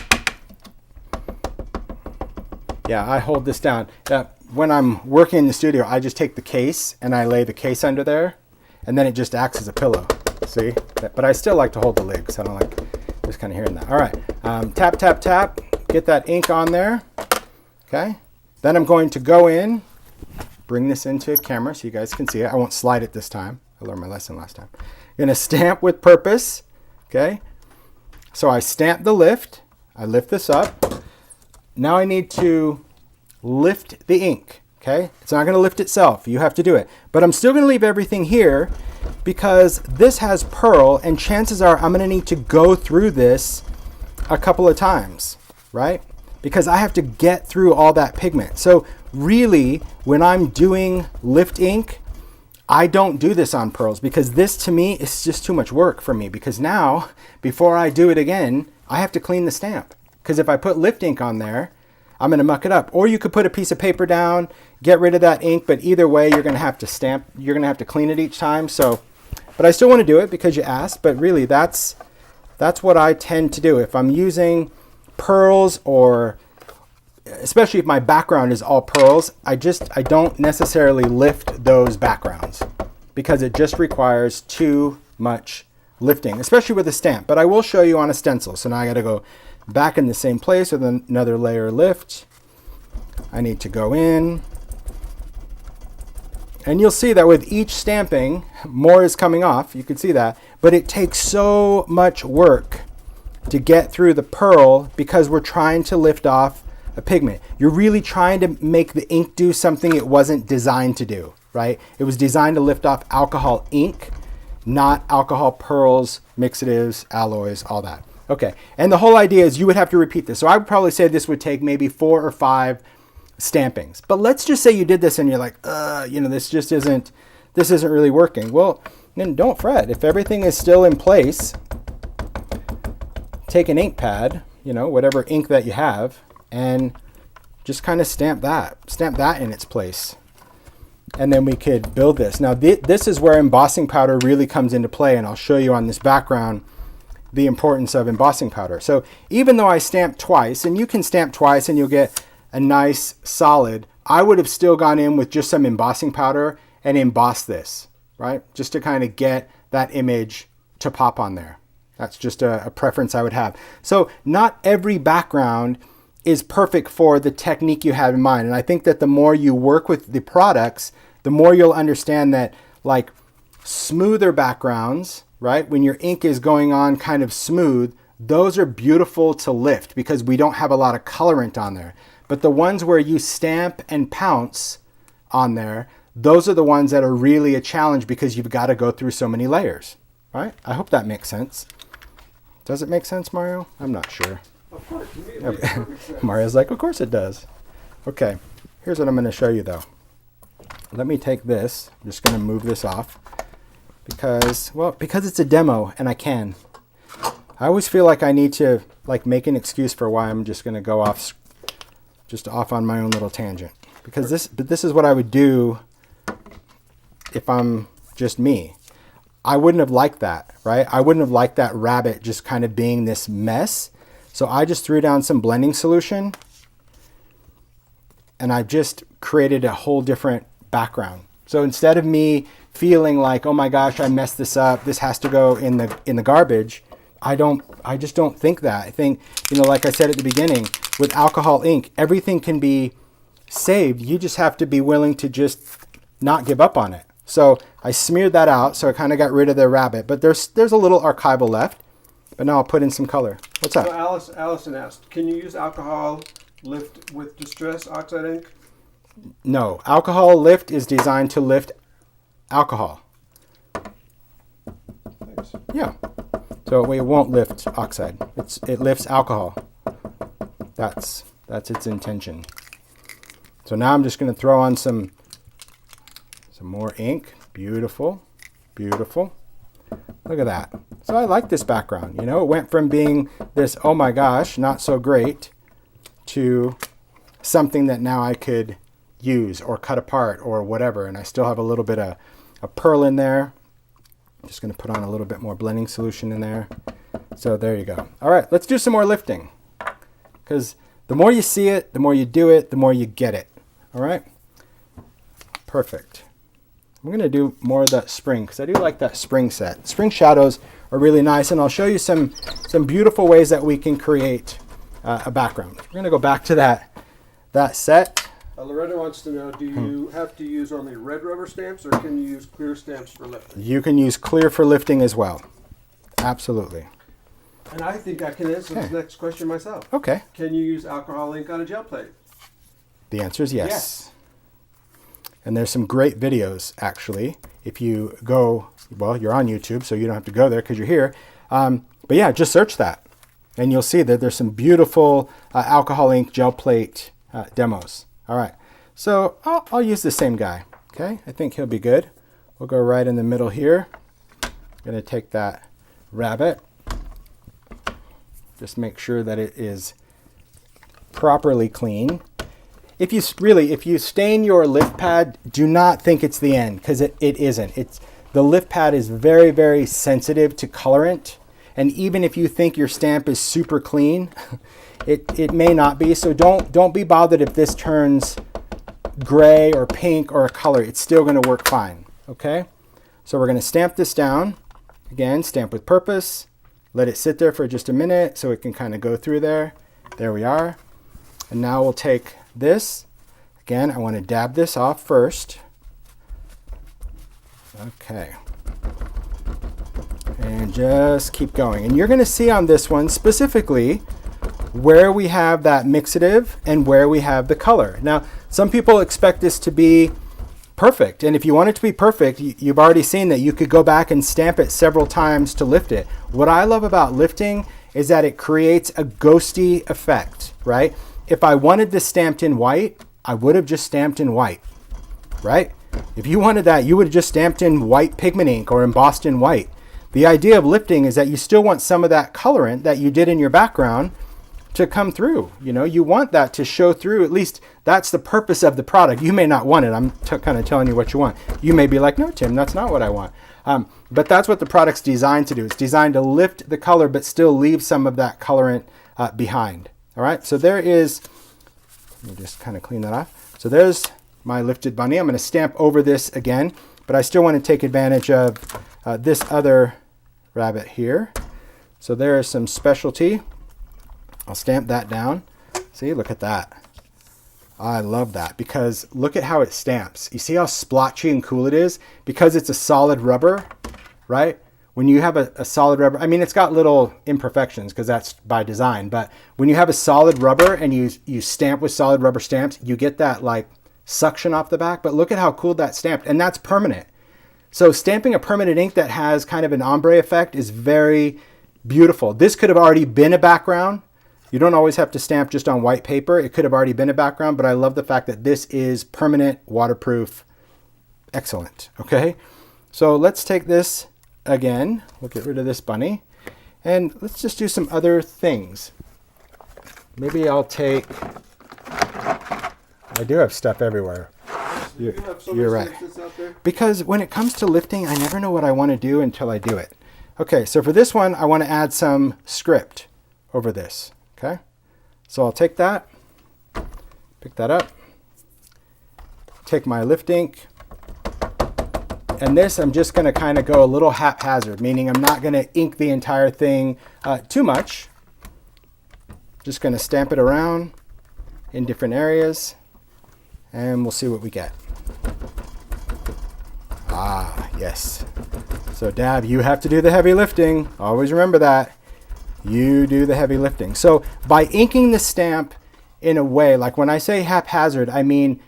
Yeah, I hold this down. When I'm working in the studio, I just take the case and I lay the case under there, and then it just acts as a pillow. See? But I still like to hold the lid because I don't like just kind of hearing that. All right, tap, tap, tap. Get that ink on there. Okay. Then I'm going to go in, bring this into camera so you guys can see it. I won't slide it this time. I learned my lesson last time. I'm going to stamp with purpose. Okay. So I stamp the lift. I lift this up. Now I need to lift the ink. Okay. It's not going to lift itself. You have to do it. But I'm still going to leave everything here because this has pearl, and chances are I'm going to need to go through this a couple of times, right? Because I have to get through all that pigment. So really, when I'm doing lift ink, I don't do this on pearls because this to me is just too much work for me, because now, before I do it again, I have to clean the stamp. Because if I put lift ink on there, I'm going to muck it up. Or you could put a piece of paper down, get rid of that ink, but either way, you're going to have to stamp, you're going to have to clean it each time. So, but I still want to do it because you asked, but really that's what I tend to do. If I'm using pearls or especially if my background is all pearls, I don't necessarily lift those backgrounds because it just requires too much lifting, especially with a stamp. But I will show you on a stencil. So now I got to go back in the same place with another layer lift. I need to go in. And you'll see that with each stamping, more is coming off. You can see that. But it takes so much work to get through the pearl because we're trying to lift off a pigment. You're really trying to make the ink do something it wasn't designed to do, right? It was designed to lift off alcohol ink, not alcohol pearls, mixatives, alloys, all that. Okay, and the whole idea is you would have to repeat this. So I would probably say this would take maybe 4 or 5 stampings. But let's just say you did this and you're like, this isn't really working. Well, then don't fret. If everything is still in place, take an ink pad, whatever ink that you have, and just kind of stamp that in its place. And then we could build this. Now this is where embossing powder really comes into play, and I'll show you on this background the importance of embossing powder. So even though I stamped twice, and you can stamp twice and you'll get a nice solid, I would have still gone in with just some embossing powder and embossed this, right? Just to kind of get that image to pop on there. That's just a preference I would have. So not every background is perfect for the technique you have in mind. And I think that the more you work with the products, the more you'll understand that like smoother backgrounds, right? When your ink is going on kind of smooth, those are beautiful to lift because we don't have a lot of colorant on there. But the ones where you stamp and pounce on there, those are the ones that are really a challenge because you've got to go through so many layers, right? I hope that makes sense. Does it make sense, Mario? I'm not sure. Of course, to me it makes perfect sense. Mario's like, of course it does. Okay, here's what I'm going to show you though. Let me take this. I'm just going to move this off because it's a demo and I can. I always feel like I need to make an excuse for why I'm just going to go off on my own little tangent. Because this is what I would do if I'm just me. I wouldn't have liked that, right? I wouldn't have liked that rabbit just kind of being this mess. So I just threw down some blending solution and I just created a whole different background. So instead of me feeling like, oh my gosh, I messed this up, this has to go in the garbage, I just don't think that. I think, like I said at the beginning, with alcohol ink, everything can be saved. You just have to be willing to just not give up on it. So I smeared that out, so I kind of got rid of the rabbit, but there's a little archival left, but now I'll put in some color. What's up? So Allison asked, can you use alcohol lift with distress oxide ink? No, alcohol lift is designed to lift alcohol. Thanks. Yeah. So it won't lift oxide. It lifts alcohol. That's its intention. So now I'm just going to throw on some more ink. Beautiful. Beautiful. Look at that. So I like this background. It went from being this, oh my gosh, not so great, to something that now I could use or cut apart or whatever. And I still have a little bit of a pearl in there. I'm just going to put on a little bit more blending solution in there. So there you go. All right, let's do some more lifting. Because the more you see it, the more you do it, the more you get it. All right? Perfect. I'm going to do more of that spring because I do like that spring set. Spring shadows are really nice, and I'll show you some beautiful ways that we can create a background. We're going to go back to that set. Loretta wants to know, do you have to use only red rubber stamps or can you use clear stamps for lifting? You can use clear for lifting as well. Absolutely. And I think I can answer this next question myself. Okay. Can you use alcohol ink on a gel plate? The answer is yes. And there's some great videos, actually. If you go, well, you're on YouTube, so you don't have to go there because you're here. But yeah, just search that. And you'll see that there's some beautiful alcohol ink gel plate demos. All right. So I'll use the same guy. Okay. I think he'll be good. We'll go right in the middle here. I'm going to take that rabbit. Just make sure that it is properly clean. If you stain your lift pad, do not think it's the end because it isn't. The lift pad is very, very sensitive to colorant. And even if you think your stamp is super clean, It may not be, so don't be bothered if this turns gray or pink or a color. It's still going to work fine, okay? So we're going to stamp this down. Again, stamp with purpose. Let it sit there for just a minute so it can kind of go through there. There we are. And now we'll take this. Again, I want to dab this off first. Okay. And just keep going. And you're going to see on this one specifically where we have that mixative and where we have the color. Now, some people expect this to be perfect. And if you want it to be perfect, you've already seen that you could go back and stamp it several times to lift it. What I love about lifting is that it creates a ghosty effect, right? If I wanted this stamped in white, I would have just stamped in white, right? If you wanted that, you would have just stamped in white pigment ink or embossed in white. The idea of lifting is that you still want some of that colorant that you did in your background to come through. You know, you want that to show through. At least that's the purpose of the product. You may not want it. I'm kind of telling you what you want. You may be like, no, Tim, that's not what I want. But that's what the product's designed to do. It's designed to lift the color, but still leave some of that colorant behind. All right, so there is, let me just kind of clean that off. So there's my lifted bunny. I'm going to stamp over this again, but I still want to take advantage of this other rabbit here. So there is some specialty. I'll stamp that down. See, look at that. I love that because look at how it stamps. You see how splotchy and cool it is? Because it's a solid rubber, right? When you have a solid rubber, I mean, it's got little imperfections because that's by design, but when you have a solid rubber and you stamp with solid rubber stamps, you get that like suction off the back, but look at how cool that's stamped, and that's permanent. So stamping a permanent ink that has kind of an ombre effect is very beautiful. This could have already been a background. You don't always have to stamp just on white paper. It could have already been a background, but I love the fact that this is permanent, waterproof. Excellent, okay? So let's take this again. We'll get rid of this bunny. And let's just do some other things. Maybe I'll take, I do have stuff everywhere. You're right. Because when it comes to lifting, I never know what I want to do until I do it. Okay, so for this one, I want to add some script over this. Okay, so I'll take that, pick that up, take my lift ink, and this I'm just going to kind of go a little haphazard, meaning I'm not going to ink the entire thing too much. Just going to stamp it around in different areas, and we'll see what we get. Ah, yes. So Dab, you have to do the heavy lifting. Always remember that. You do the heavy lifting. So by inking the stamp in a way, like when I say haphazard, I mean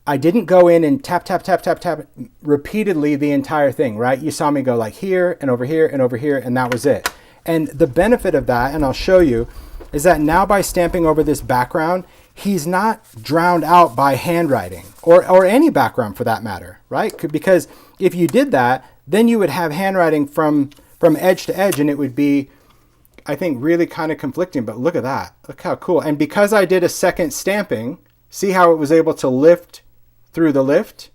I didn't go in and tap, tap, tap, tap, tap repeatedly the entire thing, right? You saw me go like here and over here and over here, and that was it. And the benefit of that, and I'll show you, is that now by stamping over this background, he's not drowned out by handwriting or any background for that matter, right? Because if you did that, then you would have handwriting from edge to edge, and it would be, I think, really kind of conflicting, but look at that. Look how cool. And because I did a second stamping, see how it was able to lift through the lift?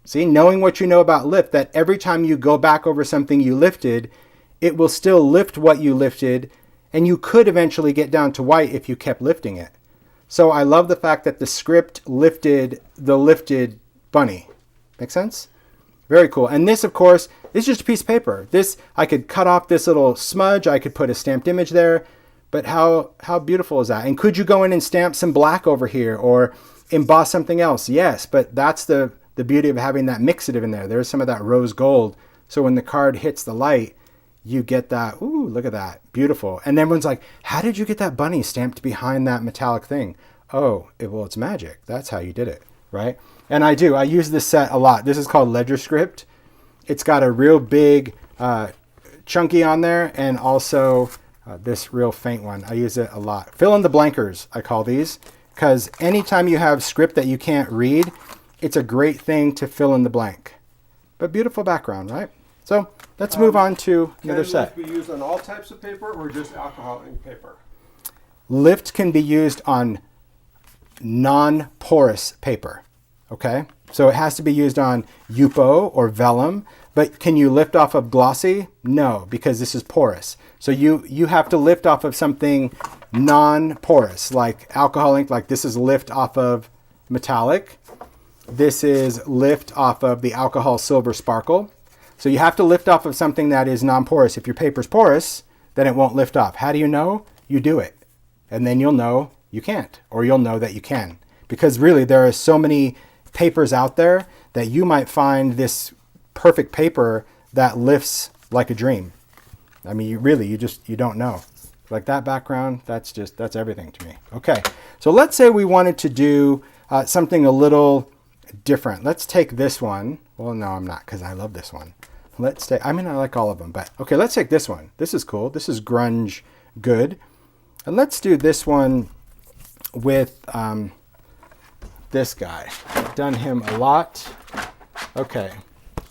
See, knowing what you know about lift, that every time you go back over something you lifted, it will still lift what you lifted, and you could eventually get down to white if you kept lifting it. So I love the fact that the script lifted the lifted bunny. Make sense? Very cool. And this, of course, is just a piece of paper. This, I could cut off this little smudge. I could put a stamped image there. But how beautiful is that? And could you go in and stamp some black over here or emboss something else? Yes, but that's the beauty of having that mixative in there. There's some of that rose gold. So when the card hits the light, you get that, ooh, look at that. Beautiful. And then everyone's like, how did you get that bunny stamped behind that metallic thing? Oh, well, it's magic. That's how you did it, right? And I use this set a lot. This is called Ledger Script. It's got a real big chunky on there, and also this real faint one. I use it a lot. Fill in the blankers, I call these, because anytime you have script that you can't read, it's a great thing to fill in the blank. But beautiful background, right? So let's move on to another set. Can lift be used on all types of paper or just alcohol ink paper? Lift can be used on non-porous paper. Okay, so it has to be used on Yupo or Vellum, but can you lift off of glossy? No, because this is porous. So you have to lift off of something non-porous, like alcohol ink, like this is lift off of metallic. This is lift off of the alcohol silver sparkle. So you have to lift off of something that is non-porous. If your paper's porous, then it won't lift off. How do you know? You do it. And then you'll know you can't, or you'll know that you can. Because really, there are so many papers out there that you might find this perfect paper that lifts like a dream. I mean, you don't know. Like that background, that's everything to me. Okay, so let's say we wanted to do something a little different. Let's take this one. Well, no, I'm not, because I love this one. I like all of them, but okay, let's take this one. This is cool. This is grunge good. And let's do this one with this guy. I've done him a lot. Okay,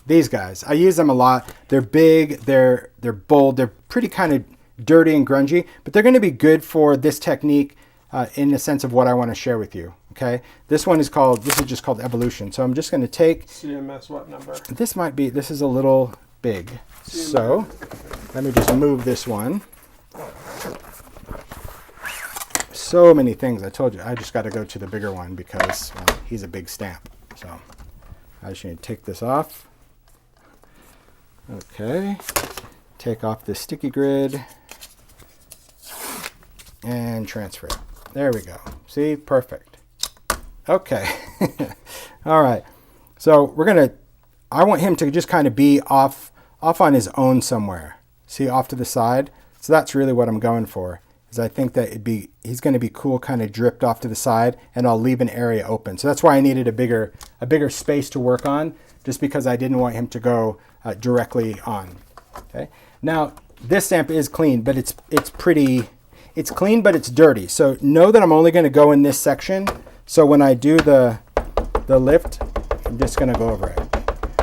these guys, I use them a lot. They're big, they're bold, they're pretty kind of dirty and grungy, but they're going to be good for this technique in the sense of what I want to share with you. Okay, this is just called Evolution. So I'm just going to take CMS what number? This is a little big. CMS. So let me just move this one. So many things. I told you, I just got to go to the bigger one because he's a big stamp. So I just need to take this off. Okay, take off this sticky grid and transfer it. There we go. See, perfect. Okay. All right. So I want him to just kind of be off on his own somewhere. See, off to the side. So that's really what I'm going for. Is I think that he's going to be cool, kind of dripped off to the side, and I'll leave an area open. So that's why I needed a bigger space to work on, just because I didn't want him to go directly on. Okay. Now this stamp is clean, but it's clean, but it's dirty. So know that I'm only going to go in this section. So when I do the lift, I'm just going to go over it.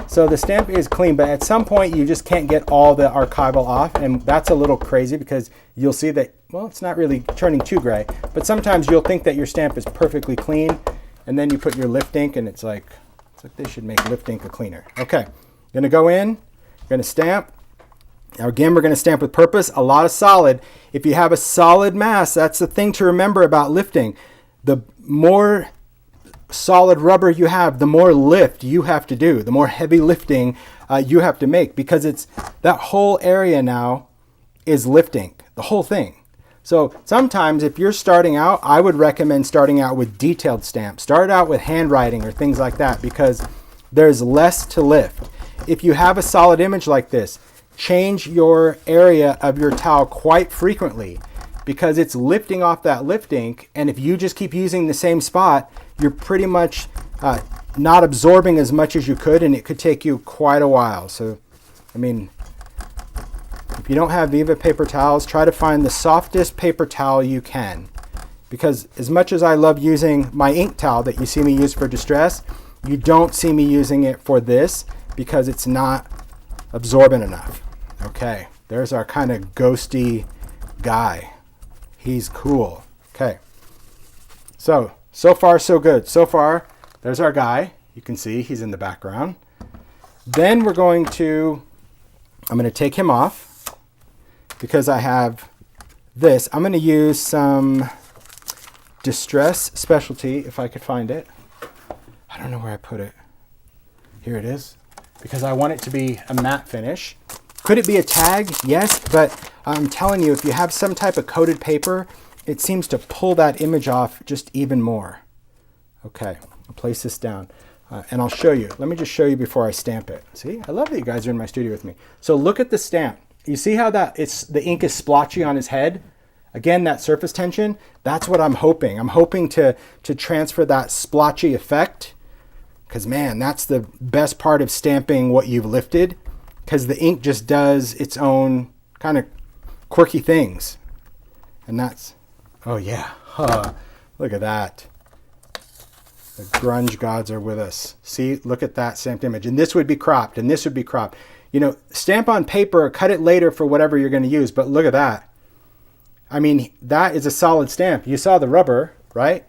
So the stamp is clean, but at some point you just can't get all the archival off, and that's a little crazy because you'll see that, well, it's not really turning too gray, but sometimes you'll think that your stamp is perfectly clean, and then you put your lift ink, and it's like they should make lift ink a cleaner. Okay, going to go in, going to stamp. Now again, we're going to stamp with purpose, a lot of solid. If you have a solid mass, that's the thing to remember about lifting. The more solid rubber you have, the more lift you have to do, the more heavy lifting you have to make, because it's that whole area now is lifting, the whole thing. So sometimes if you're starting out, I would recommend starting out with detailed stamps. Start out with handwriting or things like that, because there's less to lift. If you have a solid image like this, change your area of your towel quite frequently, because it's lifting off that lift ink, and if you just keep using the same spot, you're pretty much not absorbing as much as you could, and it could take you quite a while. So, I mean, if you don't have Viva paper towels, try to find the softest paper towel you can, because as much as I love using my ink towel that you see me use for distress, you don't see me using it for this because it's not absorbent enough. Okay, there's our kind of ghosty guy. He's cool. Okay, so far so good. So far, there's our guy. You can see he's in the background. Then I'm going to take him off because I have this. I'm going to use some Distress Specialty, if I could find it. I don't know where I put it. Here it is. Because I want it to be a matte finish. Could it be a tag? Yes, but I'm telling you, if you have some type of coated paper, it seems to pull that image off just even more. Okay, I'll place this down and I'll show you. Let me just show you before I stamp it. See, I love that you guys are in my studio with me. So look at the stamp. You see how the ink is splotchy on his head? Again, that surface tension, that's what I'm hoping. I'm hoping to transfer that splotchy effect, because man, that's the best part of stamping what you've lifted, because the ink just does its own kind of quirky things. And that's, oh yeah, look at that. The grunge gods are with us. See, look at that stamped image. And this would be cropped, and this would be cropped. You know, stamp on paper, cut it later for whatever you're going to use, but look at that. I mean, that is a solid stamp. You saw the rubber, right?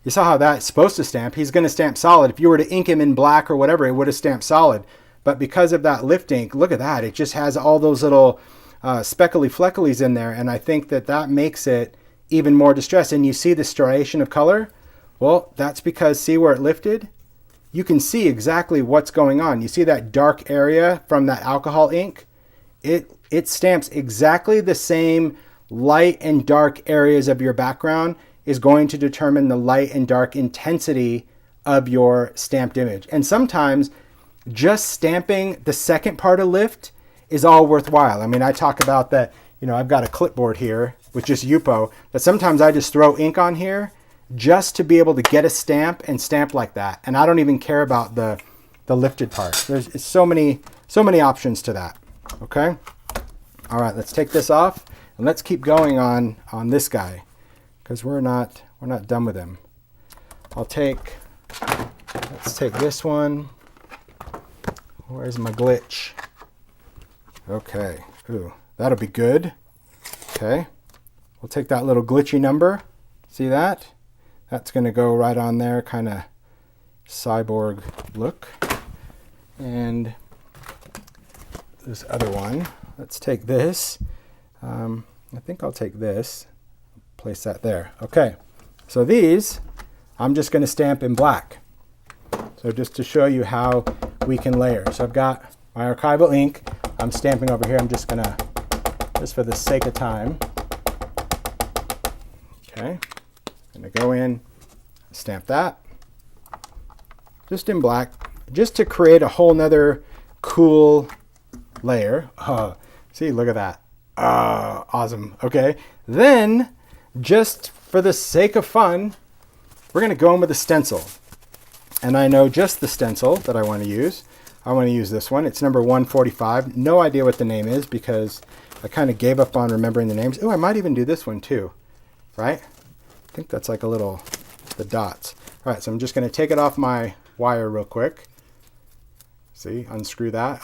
You saw how that's supposed to stamp. He's going to stamp solid. If you were to ink him in black or whatever, it would have stamped solid. But because of that lift ink, look at that. It just has all those little speckly flecklies in there. And I think that that makes it even more distressed. And you see the striation of color? Well, that's because, see where it lifted? You can see exactly what's going on. You see that dark area from that alcohol ink? It stamps exactly the same light and dark areas of your background is going to determine the light and dark intensity of your stamped image. And sometimes just stamping the second part of lift is all worthwhile. I mean, I talk about that, you know, I've got a clipboard here with just Yupo, but sometimes I just throw ink on here just to be able to get a stamp and stamp like that. And I don't even care about the lifted part. There's so many options to that. Okay. All right, let's take this off and let's keep going on this guy, because we're not done with him. Let's take this one. Where's my glitch? Okay. Ooh, that'll be good. Okay. We'll take that little glitchy number. See that? That's going to go right on there, kind of cyborg look. And this other one, let's take this. I think I'll take this, place that there. Okay, so these, I'm just going to stamp in black. So just to show you how we can layer. So I've got my archival ink. I'm stamping over here. I'm just going to, just for the sake of time. Okay, I'm going to go in, stamp that. Just in black, just to create a whole nother cool layer. See, look at that. Awesome. Okay. Then, just for the sake of fun, we're going to go in with a stencil. And I know just the stencil that I want to use. I want to use this one. It's number 145. No idea what the name is because I kind of gave up on remembering the names. Oh, I might even do this one too, right? I think that's like a little, the dots. All right, so I'm just going to take it off my wire real quick. See, unscrew that.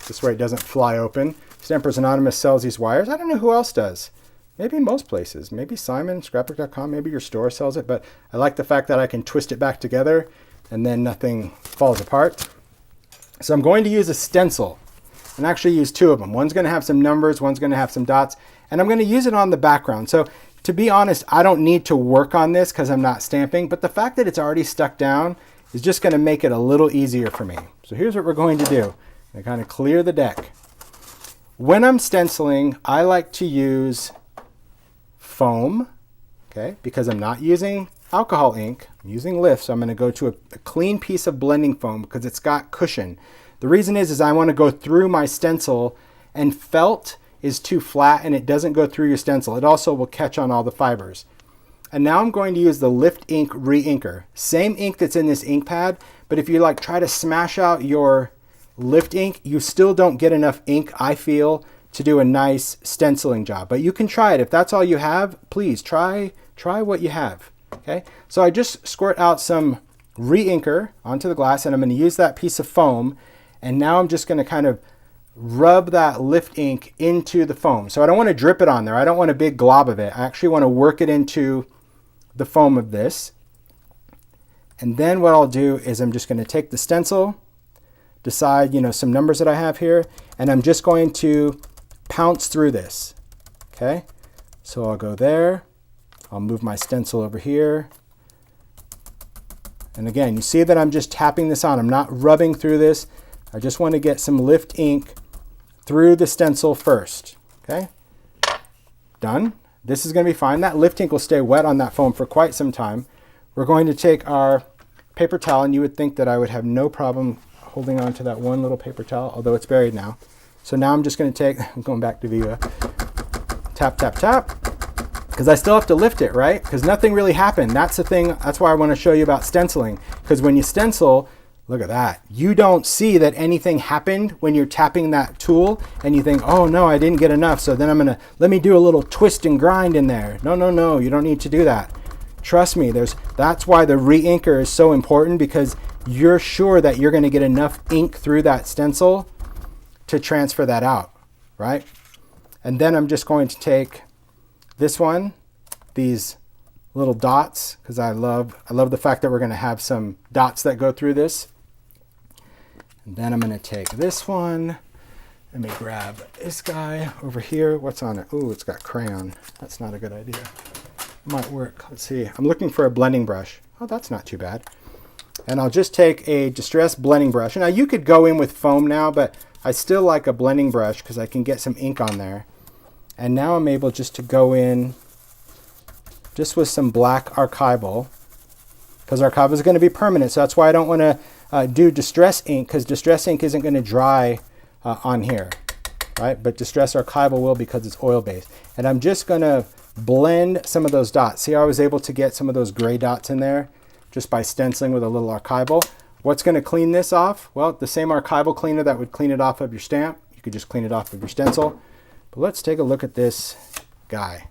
This way it doesn't fly open. Stampers Anonymous sells these wires. I don't know who else does. Maybe most places. Maybe Simon, scrapbook.com, maybe your store sells it, but I like the fact that I can twist it back together and then nothing falls apart. So I'm going to use a stencil and actually use two of them. One's going to have some numbers, one's going to have some dots, and I'm going to use it on the background. So to be honest, I don't need to work on this because I'm not stamping, but the fact that it's already stuck down is just going to make it a little easier for me. So here's what we're going to do. I kind of clear the deck. When I'm stenciling, I like to use foam, okay, because I'm not using alcohol ink, I'm using lift, so I'm going to go to a clean piece of blending foam because it's got cushion. The reason is I want to go through my stencil, and felt is too flat and it doesn't go through your stencil. It also will catch on all the fibers. And now I'm going to use the Lift Ink Re-Inker. Same ink that's in this ink pad, but if you like try to smash out your lift ink, you still don't get enough ink, I feel, to do a nice stenciling job. But you can try it. If that's all you have, please try what you have. Okay, so I just squirt out some re-inker onto the glass, and I'm going to use that piece of foam, and now I'm just going to kind of rub that lift ink into the foam. So I don't want to drip it on there. I don't want a big glob of it. I actually want to work it into the foam of this. And then what I'll do is I'm just going to take the stencil, decide, some numbers that I have here, and I'm just going to pounce through this. Okay, so I'll go there. I'll move my stencil over here. And again, you see that I'm just tapping this on. I'm not rubbing through this. I just want to get some lift ink through the stencil first. Okay, done. This is going to be fine. That lift ink will stay wet on that foam for quite some time. We're going to take our paper towel, and you would think that I would have no problem holding on to that one little paper towel, although it's buried now. So now I'm just going to take, I'm going back to Viva, tap, tap, tap, because I still have to lift it, right? Because nothing really happened. That's the thing. That's why I want to show you about stenciling, because when you stencil, look at that. You don't see that anything happened when you're tapping that tool, and you think, oh no, I didn't get enough, so then let me do a little twist and grind in there. No, you don't need to do that. Trust me, that's why the re-inker is so important, because you're sure that you're going to get enough ink through that stencil to transfer that out, right? And then I'm just going to take this one, these little dots because I love the fact that we're going to have some dots that go through this. And then I'm going to take this one. Let me grab this guy over here. What's on it? Ooh, it's got crayon. That's not a good idea. Might work. Let's see. I'm looking for a blending brush. Oh, that's not too bad. And I'll just take a distressed blending brush. Now you could go in with foam now, but I still like a blending brush because I can get some ink on there. And now I'm able just to go in just with some black archival, because archival is going to be permanent. So that's why I don't want to do distress ink, because distress ink isn't going to dry on here, right? But distress archival will, because it's oil based. And I'm just going to blend some of those dots. See how I was able to get some of those gray dots in there just by stenciling with a little archival. What's going to clean this off? Well, the same archival cleaner that would clean it off of your stamp. You could just clean it off of your stencil. But let's take a look at this guy.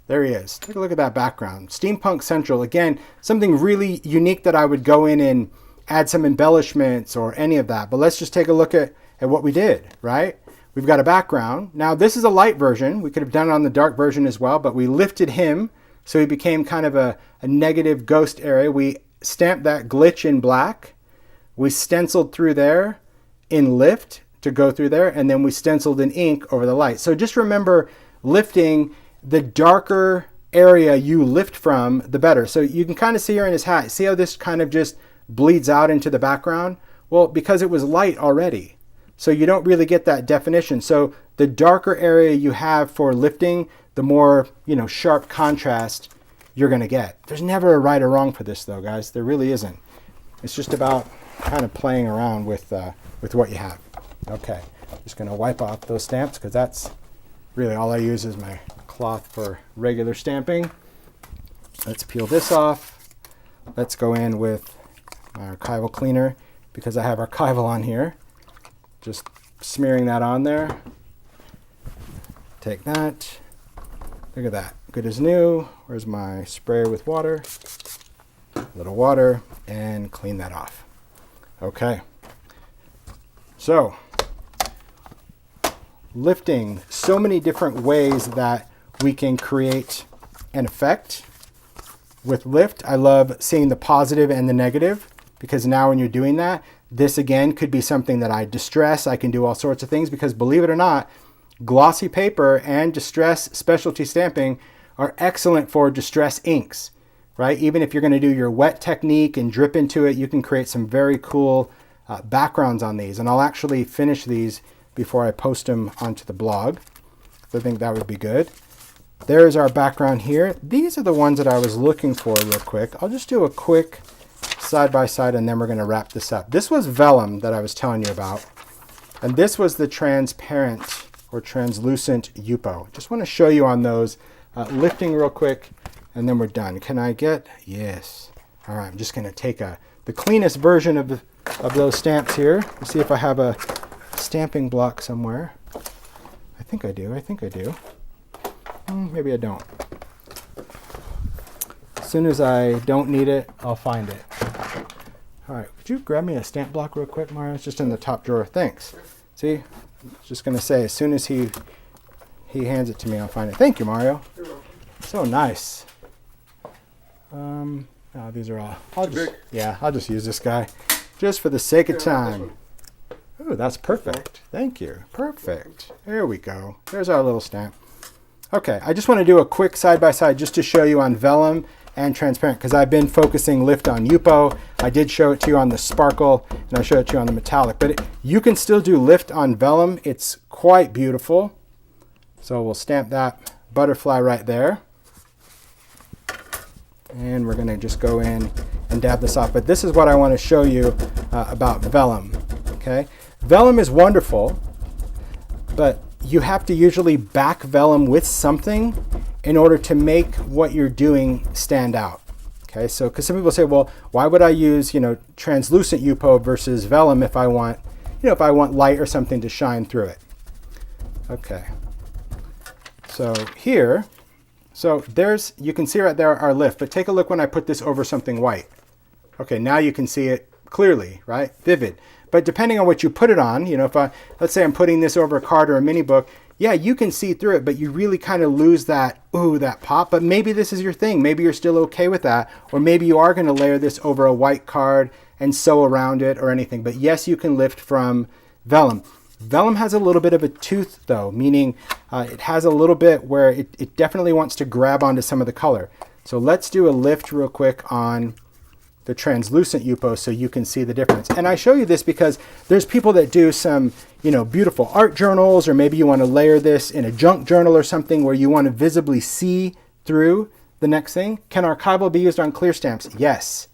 There he is. Take a look at that background. Steampunk Central. Again, something really unique that I would go in and add some embellishments or any of that. But let's just take a look at what we did, right? We've got a background. Now, this is a light version. We could have done it on the dark version as well, but we lifted him so he became kind of a negative ghost area. We stamped that glitch in black. We stenciled through there in lift to go through there, and then we stenciled in ink over the light. So just remember, lifting, the darker area you lift from, the better. So you can kind of see here in his hat, see how this kind of just bleeds out into the background? Well, because it was light already. So you don't really get that definition. So the darker area you have for lifting, the more, sharp contrast you're going to get. There's never a right or wrong for this though, guys. There really isn't. It's just about kind of playing around with what you have. Okay, just going to wipe off those stamps because that's really all I use is my cloth for regular stamping. Let's peel this off. Let's go in with my archival cleaner because I have archival on here. Just smearing that on there. Take that. Look at that. Good as new. Where's my sprayer with water? A little water and clean that off. Okay. So, lifting, so many different ways that we can create an effect. With lift, I love seeing the positive and the negative because now when you're doing that, this again could be something that I distress. I can do all sorts of things because believe it or not, glossy paper and distress specialty stamping are excellent for distress inks, right? Even if you're going to do your wet technique and drip into it, you can create some very cool backgrounds on these. And I'll actually finish these before I post them onto the blog. So I think that would be good. There's our background here. These are the ones that I was looking for real quick. I'll just do a quick side by side and then we're going to wrap this up. This was Vellum that I was telling you about. And this was the transparent or translucent Yupo. Just want to show you on those. Lifting real quick and then we're done. Can I get? Yes. All right, I'm just going to take the cleanest version of those stamps here. Let's see if I have a stamping block somewhere. I think I do. Maybe I don't. As soon as I don't need it, I'll find it. All right, could you grab me a stamp block real quick, Mario? It's just in the top drawer. Thanks. See, I was just going to say, as soon as he hands it to me, I'll find it. Thank you, Mario. You're welcome. So nice. These are all. I'll just use this guy just for the sake of time. Oh, that's perfect. Thank you. Perfect. There we go. There's our little stamp. Okay, I just want to do a quick side-by-side just to show you on Vellum and transparent because I've been focusing lift on Yupo. I did show it to you on the sparkle and I showed it to you on the metallic, but you can still do lift on Vellum. It's quite beautiful. So we'll stamp that butterfly right there. And we're going to just go in and dab this off. But this is what I want to show you about Vellum. Okay, Vellum is wonderful, but you have to usually back Vellum with something in order to make what you're doing stand out. Okay, so because some people say, well, why would I use translucent Yupo versus Vellum if I want light or something to shine through it? Okay, so here, you can see right there our lift, but take a look when I put this over something white. Okay, now you can see it clearly, right? Vivid. But depending on what you put it on, let's say I'm putting this over a card or a mini book, yeah, you can see through it, but you really kind of lose that, ooh, that pop. But maybe this is your thing. Maybe you're still okay with that. Or maybe you are going to layer this over a white card and sew around it or anything. But yes, you can lift from Vellum. Vellum has a little bit of a tooth though, meaning it has a little bit where it definitely wants to grab onto some of the color. So let's do a lift real quick on the translucent Yupo so you can see the difference. And I show you this because there's people that do some, you know, beautiful art journals, or maybe you want to layer this in a junk journal or something where you want to visibly see through the next thing. Can archival be used on clear stamps? Yes.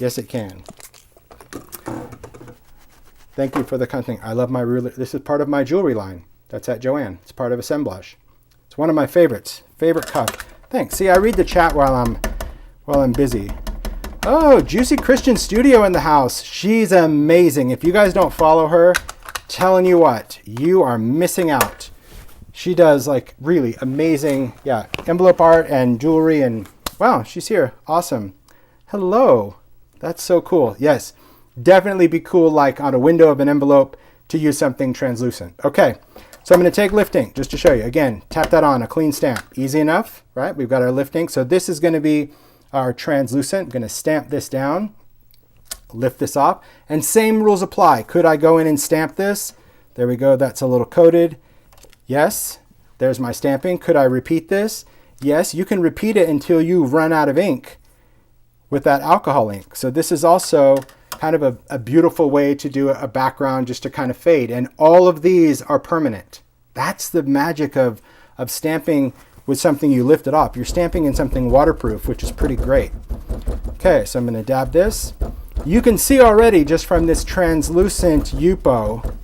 Yes, it can. Thank you for the content. I love my ruler. This is part of my jewelry line. That's at Joanne. It's part of Assemblage. It's one of my favorites. Favorite cuff. Thanks. See, I read the chat while I'm busy. Oh, Juicy Christian Studio in the house. She's amazing. If you guys don't follow her, telling you what, you are missing out. She does like really amazing, yeah, envelope art and jewelry, and wow, she's here. Awesome. Hello. That's so cool. Yes, definitely be cool like on a window of an envelope to use something translucent. Okay, so I'm going to take lifting just to show you. Again, tap that on, a clean stamp. Easy enough, right? We've got our lifting. So this is going to be our translucent. I'm going to stamp this down, lift this off, and same rules apply. Could I go in and stamp this? There we go. That's a little coated. Yes, there's my stamping. Could I repeat this? Yes, you can repeat it until you run out of ink with that alcohol ink. So this is also kind of a beautiful way to do a background just to kind of fade. And all of these are permanent. That's the magic of stamping with something you lifted off. You're stamping in something waterproof, which is pretty great. Okay, so I'm going to dab this. You can see already just from this translucent Yupo,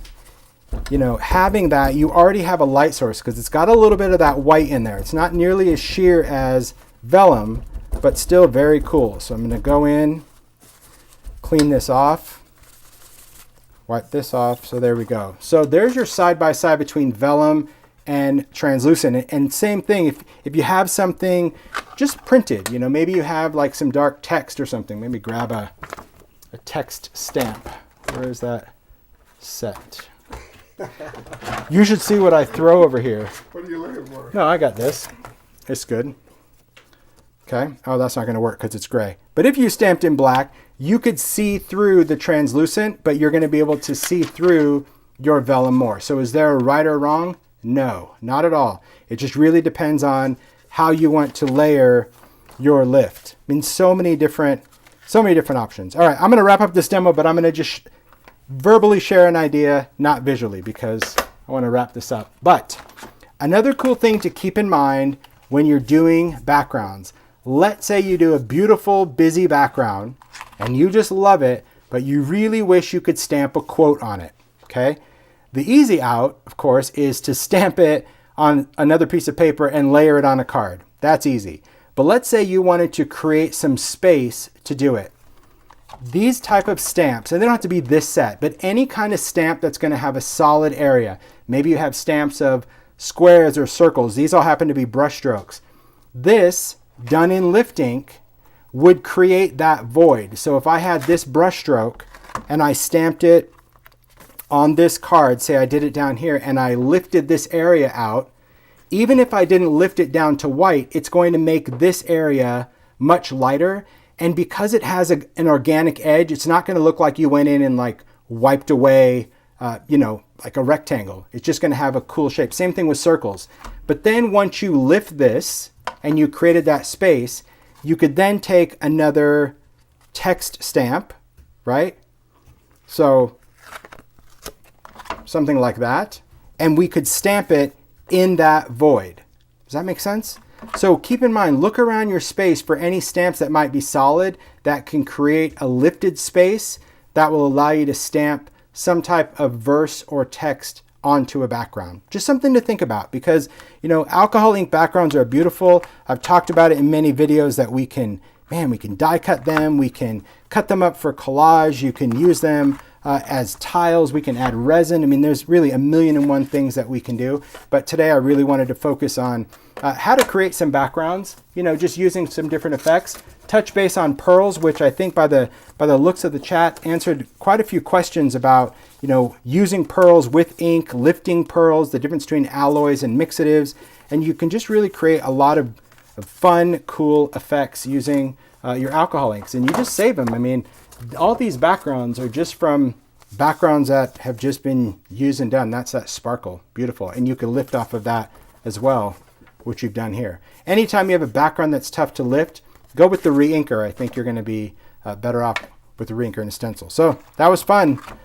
you know, having that, you already have a light source because it's got a little bit of that white in there. It's not nearly as sheer as Vellum, but still very cool. So I'm going to go in, clean this off, wipe this off. So there we go. So there's your side-by-side between Vellum and translucent. And same thing, if you have something just printed, you know, maybe you have like some dark text or something, maybe grab a text stamp. Where is that set? You should see what I throw over here. What are you looking for? No, I got this. It's good. Okay. Oh, that's not going to work because it's gray. But if you stamped in black, you could see through the translucent, but you're going to be able to see through your Vellum more. So is there a right or wrong? No, not at all. It just really depends on how you want to layer your lift. I mean, so many different options. All right, I'm going to wrap up this demo, but I'm going to just verbally share an idea, not visually, because I want to wrap this up. But another cool thing to keep in mind when you're doing backgrounds, let's say you do a beautiful, busy background and you just love it, but you really wish you could stamp a quote on it, okay? The easy out, of course, is to stamp it on another piece of paper and layer it on a card. That's easy. But let's say you wanted to create some space to do it. These type of stamps, and they don't have to be this set, but any kind of stamp that's going to have a solid area. Maybe you have stamps of squares or circles. These all happen to be brush strokes. This, done in lift ink, would create that void. So if I had this brush stroke and I stamped it on this card, say I did it down here, and I lifted this area out, even if I didn't lift it down to white, it's going to make this area much lighter. And because it has an organic edge, it's not going to look like you went in and like wiped away, you know, like a rectangle. It's just going to have a cool shape. Same thing with circles. But then once you lift this and you created that space, you could then take another text stamp, right? So something like that, and we could stamp it in that void. Does that make sense? So keep in mind, look around your space for any stamps that might be solid that can create a lifted space that will allow you to stamp some type of verse or text onto a background. Just something to think about because, you know, alcohol ink backgrounds are beautiful. I've talked about it in many videos that we can die cut them. We can cut them up for collage. You can use them as tiles. We can add resin. I mean, there's really a million and one things that we can do. But today I really wanted to focus on how to create some backgrounds, just using some different effects. Touch base on pearls, which I think by the looks of the chat answered quite a few questions about, using pearls with ink, lifting pearls, the difference between alloys and mixatives. And you can just really create a lot of fun, cool effects using your alcohol inks. And you just save them. I mean, all these backgrounds are just from backgrounds that have just been used and done. That's that sparkle. Beautiful. And you can lift off of that as well, which you've done here. Anytime you have a background that's tough to lift, go with the re-inker. I think you're going to be better off with the re-inker and a stencil. So that was fun.